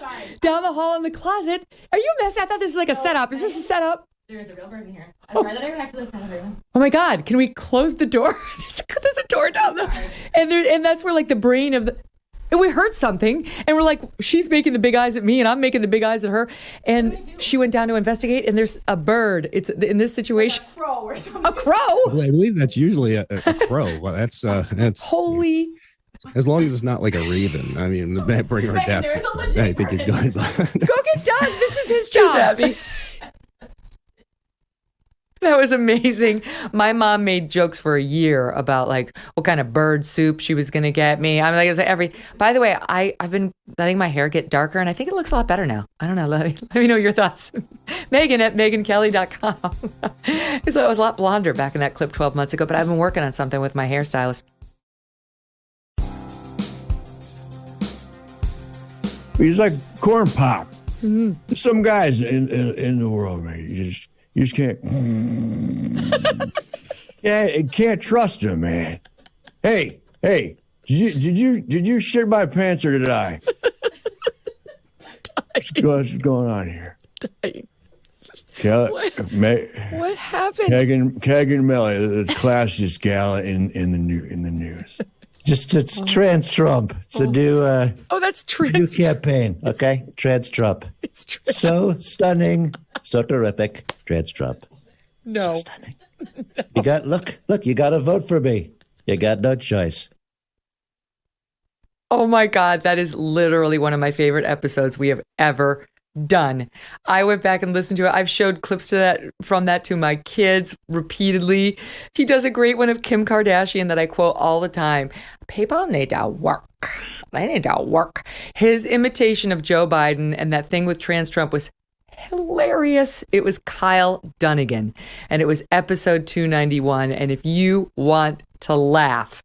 hall in the closet. Are you messy? I thought this was like a setup. Is this a setup? There's a real bird in here. I'm sorry that I reacted like that. Oh my God, can we close the door? There's a door down there. And that's where like the brain of the... And we heard something, and we're like, she's making the big eyes at me, and I'm making the big eyes at her. And she went down to investigate, and there's a bird. It's in this situation. Like a crow or something. A crow? I believe that's usually a crow. Well, that's holy. As long as it's not like a raven. I mean, bring her deaths. I think you're good. Go get Doug. This is his job. Abby. That was amazing. My mom made jokes for a year about like what kind of bird soup she was going to get me. I'm like, by the way, I've been letting my hair get darker, and I think it looks a lot better now. I don't know. Let me know your thoughts. Megyn at megynkelly.com. So I was a lot blonder back in that clip 12 months ago, but I've been working on something with my hairstylist. He's like corn pop. Mm-hmm. There's some guys in the world, man. You just can't. Can't trust him, man. Hey, did you shit my pants or did I? What's going on here? What happened? Kagan Melly, the classiest gal in the news. It's trans Trump. So that's trans campaign. Okay, trans Trump. It's trans. So stunning, so terrific, trans Trump. No. So stunning. You got look. You got to vote for me. You got no choice. Oh my God, that is literally one of my favorite episodes we have ever done. I went back and listened to it. I've showed clips from that to my kids repeatedly. He does a great one of Kim Kardashian that I quote all the time. People need to work. They need to work. His imitation of Joe Biden and that thing with trans Trump was hilarious. It was Kyle Dunnigan, and it was episode 291. And if you want to laugh,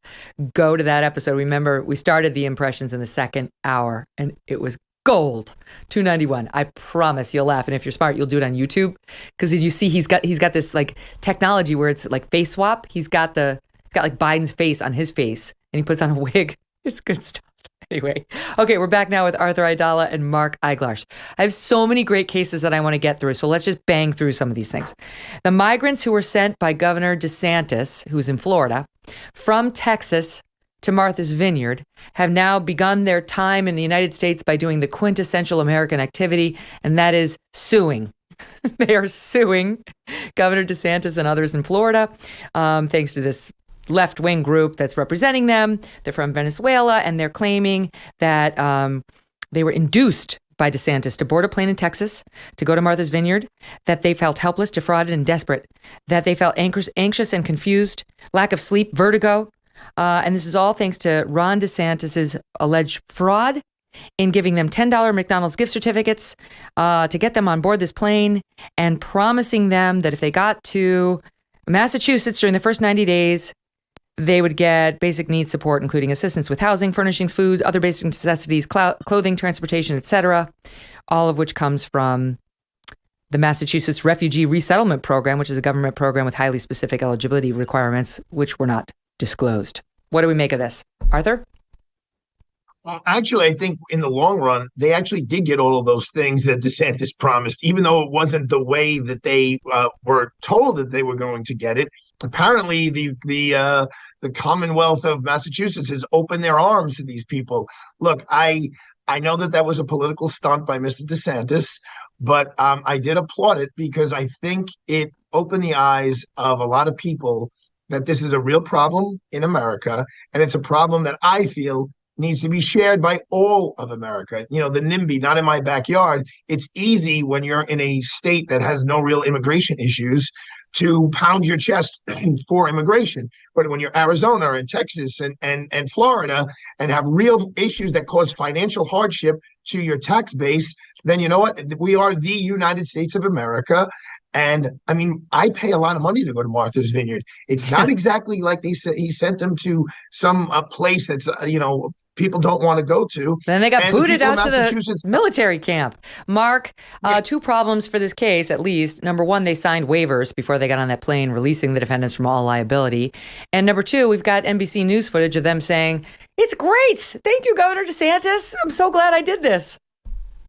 go to that episode. Remember, we started the impressions in the second hour, and it was gold. 291. I promise you'll laugh. And if you're smart, you'll do it on YouTube. Because you see he's got this like technology where it's like face swap. He's got like Biden's face on his face and he puts on a wig. It's good stuff. Anyway, okay, we're back now with Arthur Aidala and Mark Eiglarsh. I have so many great cases that I want to get through, so let's just bang through some of these things. The migrants who were sent by Governor DeSantis, who's in Florida, from Texas to Martha's Vineyard have now begun their time in the United States by doing the quintessential American activity, and that is suing. They are suing Governor DeSantis and others in Florida, thanks to this left-wing group that's representing them. They're from Venezuela, and they're claiming that they were induced by DeSantis to board a plane in Texas to go to Martha's Vineyard, that they felt helpless, defrauded, and desperate, that they felt anxious and confused, lack of sleep, vertigo. And this is all thanks to Ron DeSantis's alleged fraud in giving them $10 McDonald's gift certificates to get them on board this plane and promising them that if they got to Massachusetts during the first 90 days, they would get basic needs support, including assistance with housing, furnishings, food, other basic necessities, clothing, transportation, etc., all of which comes from the Massachusetts Refugee Resettlement Program, which is a government program with highly specific eligibility requirements, which were not disclosed. What do we make of this? Arthur? Well, actually, I think in the long run, they actually did get all of those things that DeSantis promised, even though it wasn't the way that they were told that they were going to get it. Apparently, the Commonwealth of Massachusetts has opened their arms to these people. Look, I know that was a political stunt by Mr. DeSantis, but I did applaud it because I think it opened the eyes of a lot of people that this is a real problem in America, and it's a problem that I feel needs to be shared by all of America. You know, the NIMBY, not in my backyard. It's easy when you're in a state that has no real immigration issues to pound your chest for immigration. But when you're Arizona and Texas and Florida and have real issues that cause financial hardship to your tax base, then you know what? We are the United States of America. And I mean, I pay a lot of money to go to Martha's Vineyard. It's not exactly like they said he sent them to some place that's, people don't want to go to. Then they got booted out to the military camp. Mark, two problems for this case, at least. Number one, they signed waivers before they got on that plane, releasing the defendants from all liability. And number two, we've got NBC News footage of them saying, "It's great. Thank you, Governor DeSantis. I'm so glad I did this."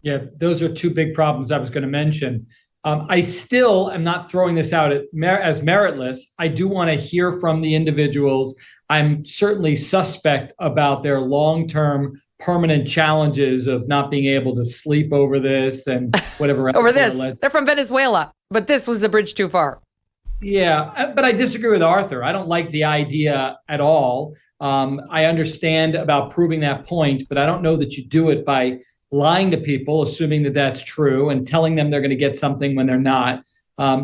Yeah, those are two big problems I was going to mention. I still am not throwing this out as meritless. I do want to hear from the individuals. I'm certainly suspect about their long-term permanent challenges of not being able to sleep over this and whatever else. Over this. They're from Venezuela, but this was the bridge too far. Yeah, but I disagree with Arthur. I don't like the idea at all. I understand about proving that point, but I don't know that you do it by lying to people, assuming that that's true, and telling them they're going to get something when they're not.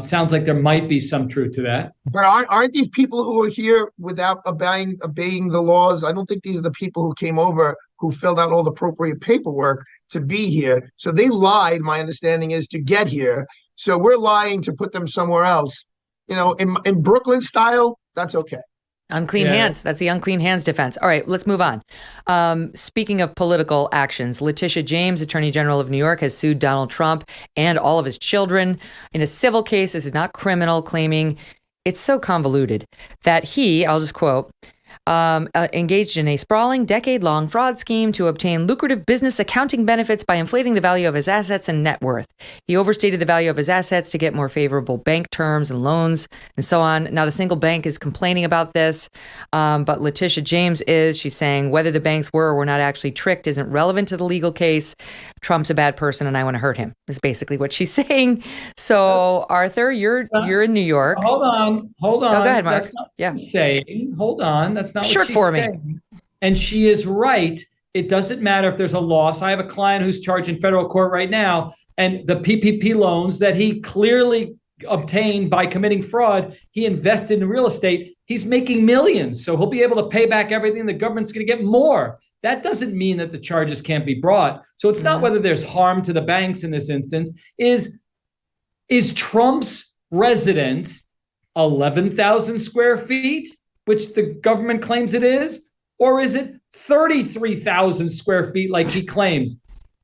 Sounds like there might be some truth to that. But aren't these people who are here without obeying the laws? I don't think these are the people who came over who filled out all the appropriate paperwork to be here. So they lied, my understanding is, to get here. So we're lying to put them somewhere else. You know, in Brooklyn style, that's okay. Unclean hands. That's the unclean hands defense. All right, let's move on. Speaking of political actions, Letitia James, Attorney General of New York, has sued Donald Trump and all of his children in a civil case. This is not criminal, claiming it's so convoluted that he, I'll just quote, engaged in a sprawling, decade-long fraud scheme to obtain lucrative business accounting benefits by inflating the value of his assets and net worth. He overstated the value of his assets to get more favorable bank terms and loans and so on. Not a single bank is complaining about this, but Letitia James is. She's saying whether the banks were or were not actually tricked isn't relevant to the legal case. Trump's a bad person and I want to hurt him, is basically what she's saying. So, Arthur, you're in New York. Hold on. Oh, go ahead, Mark. That's not what she's saying. Hold on. That's not Short what she's for me. saying. And she is right. It doesn't matter if there's a loss. I have a client who's charged in federal court right now, and the PPP loans that he clearly obtained by committing fraud, he invested in real estate. He's making millions, so he'll be able to pay back everything. The government's going to get more. That doesn't mean that the charges can't be brought. So it's not whether there's harm to the banks in this instance. Is Trump's residence 11,000 square feet, which the government claims it is, or is it 33,000 square feet like he claims?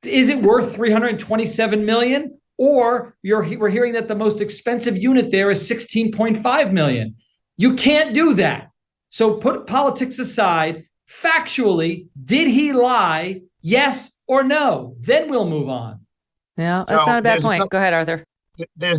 Is it worth $327 million? Or we're hearing that the most expensive unit there is $16.5 million. You can't do that. So put politics aside. Factually, did he lie? Yes or no? Then we'll move on. Yeah, that's not a bad point. Go ahead, Arthur. There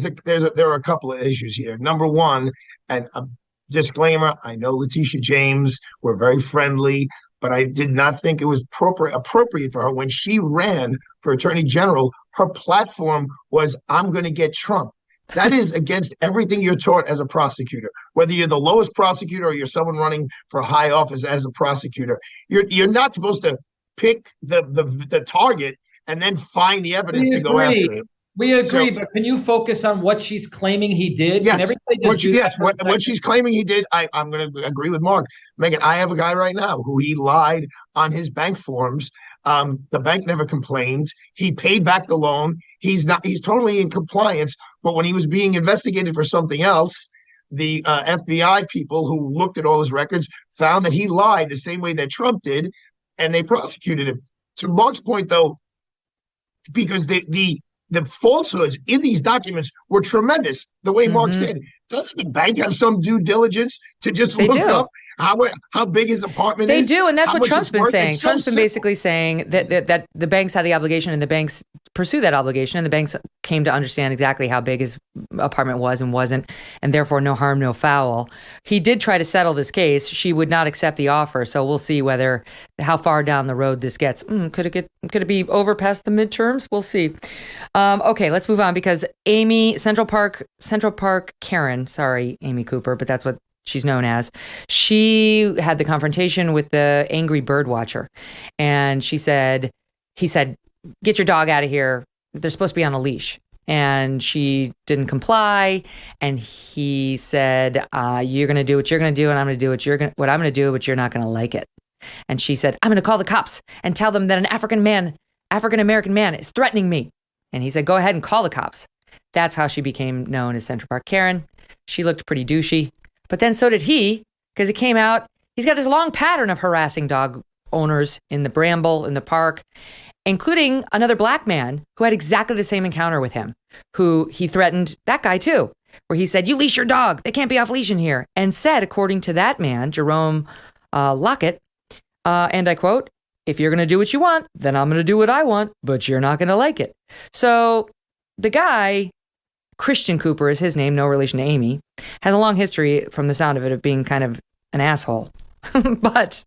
are a couple of issues here. Number one, and a disclaimer, I know Letitia James, we're very friendly, but I did not think it was appropriate for her when she ran for Attorney General. Her platform was, I'm going to get Trump. That is against everything you're taught as a prosecutor. Whether you're the lowest prosecutor or you're someone running for high office as a prosecutor, you're not supposed to pick the target and then find the evidence to go after him. We agree, but can you focus on what she's claiming he did? Yes, what she's claiming he did, I'm going to agree with Mark. Megyn, I have a guy right now who he lied on his bank forms The bank never complained. He paid back the loan. He's totally in compliance. But when he was being investigated for something else, the FBI people who looked at all his records found that he lied the same way that Trump did, and they prosecuted him. To Mark's point, though, because the falsehoods in these documents were tremendous. The way Mark said, doesn't the bank have some due diligence to just look up how big his apartment is? They do, and that's how what much Trump's it's been worth? saying. It's so Trump's been simple. basically saying that the banks had the obligation and the banks pursue that obligation, and the banks came to understand exactly how big his apartment was and wasn't, and therefore no harm, no foul. He did try to settle this case. She would not accept the offer, so we'll see how far down the road this gets. Could it be over past the midterms? We'll see. Okay, let's move on because Central Park Karen, sorry, Amy Cooper, but that's what she's known as. She had the confrontation with the angry bird watcher, and he said, "Get your dog out of here. They're supposed to be on a leash." And she didn't comply. And he said, "You're going to do what you're going to do, and I'm going to do what I'm going to do, but you're not going to like it." And she said, "I'm going to call the cops and tell them that an African-American man is threatening me." And he said, "Go ahead and call the cops." That's how she became known as Central Park Karen. She looked pretty douchey. But then so did he, because it came out, he's got this long pattern of harassing dog owners in the bramble, in the park, including another black man who had exactly the same encounter with him, who he threatened that guy too, where he said, "You leash your dog. They can't be off leash in here." And said, according to that man, Jerome Lockett, and I quote, "If you're going to do what you want, then I'm going to do what I want, but you're not going to like it." So the guy, Christian Cooper is his name, no relation to Amy, has a long history from the sound of it of being kind of an asshole. But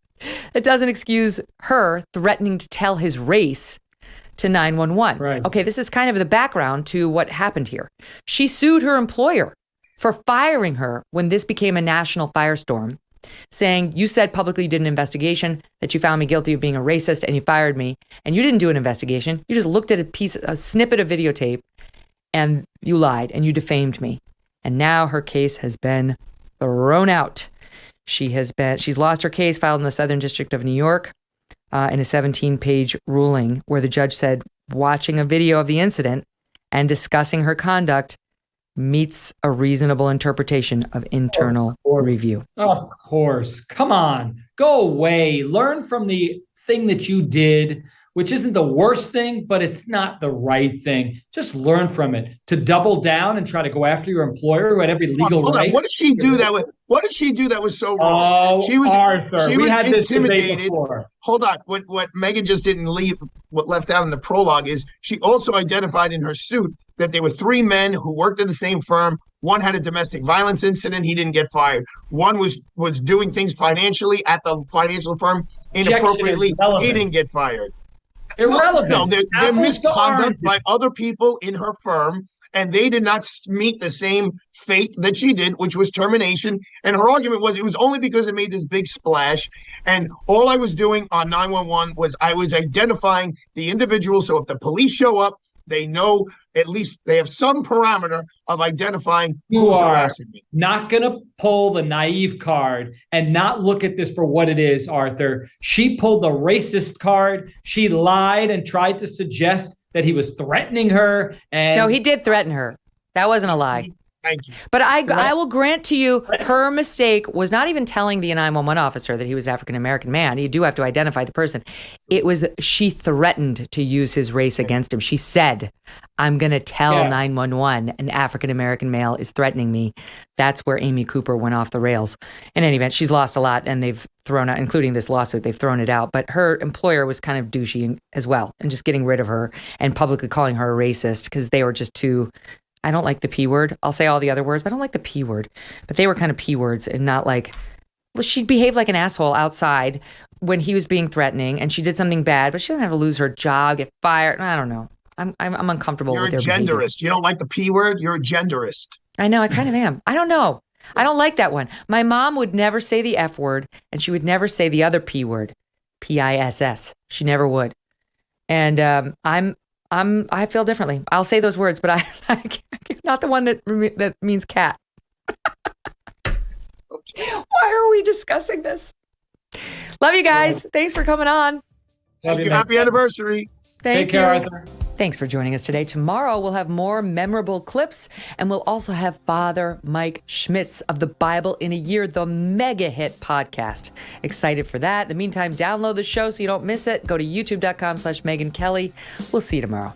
it doesn't excuse her threatening to tell his race to 911. Right. Okay, this is kind of the background to what happened here. She sued her employer for firing her when this became a national firestorm, saying, "You said publicly you did an investigation, that you found me guilty of being a racist, and you fired me, and you didn't do an investigation. You just looked at a snippet of videotape, and you lied, and you defamed me." And now her case has been thrown out. She's lost her case filed in the Southern District of New York in a 17-page ruling where the judge said watching a video of the incident and discussing her conduct meets a reasonable interpretation of internal review. Of course. Come on. Go away. Learn from the thing that you did, which isn't the worst thing, but it's not the right thing. Just learn from it. To double down and try to go after your employer who had every legal right. What did she do that with? What did she do that was so wrong? Oh, She was Arthur, she we was had this debate intimidated. before. Hold on. What Megyn just didn't leave, what left out in the prologue is she also identified in her suit that there were 3 men who worked in the same firm. One had a domestic violence incident. He didn't get fired. One was doing things financially at the financial firm inappropriately. He didn't get fired. Irrelevant. No, they're Apples to misconduct oranges. by other people in her firm, and they did not meet the same fate that she did, which was termination. And her argument was it was only because it made this big splash. And all I was doing on 911 was I was identifying the individual. So if the police show up, they know, at least they have some parameter of identifying You who's are harassing me. not going to pull the naive card and not look at this for what it is, Arthur. She pulled the racist card. She lied and tried to suggest that he was threatening her. And No, he did threaten her. That wasn't a lie. Thank you. But I will grant to you, her mistake was not even telling the 911 officer that he was an African-American man. You do have to identify the person. It was she threatened to use his race against him. She said, "I'm going to tell 911 an African-American male is threatening me." That's where Amy Cooper went off the rails. In any event, she's lost a lot, and they've thrown out, including this lawsuit, they've thrown it out. But her employer was kind of douchey as well, and just getting rid of her and publicly calling her a racist because they were just too... I don't like the P word. I'll say all the other words, but I don't like the P word. But they were kind of P words and not like, well, she behaved like an asshole outside when he was being threatening and she did something bad, but she doesn't have to lose her job, get fired. I don't know. I'm uncomfortable with their behavior. You're a genderist. You don't like the P word? You're a genderist. I know. I kind of am. I don't know. I don't like that one. My mom would never say the F word and she would never say the other P word, PISS. She never would. And I feel differently. I'll say those words, but I'm not the one that means cat. Why are we discussing this? Love you guys. Thanks for coming on. Thank you. Happy anniversary. Thank Take care, you. Arthur. Thanks for joining us today. Tomorrow we'll have more memorable clips, and we'll also have Father Mike Schmitz of the Bible in a Year, the mega hit podcast. Excited for that. In the meantime, download the show so you don't miss it. Go to youtube.com/Megyn Kelly. We'll see you tomorrow.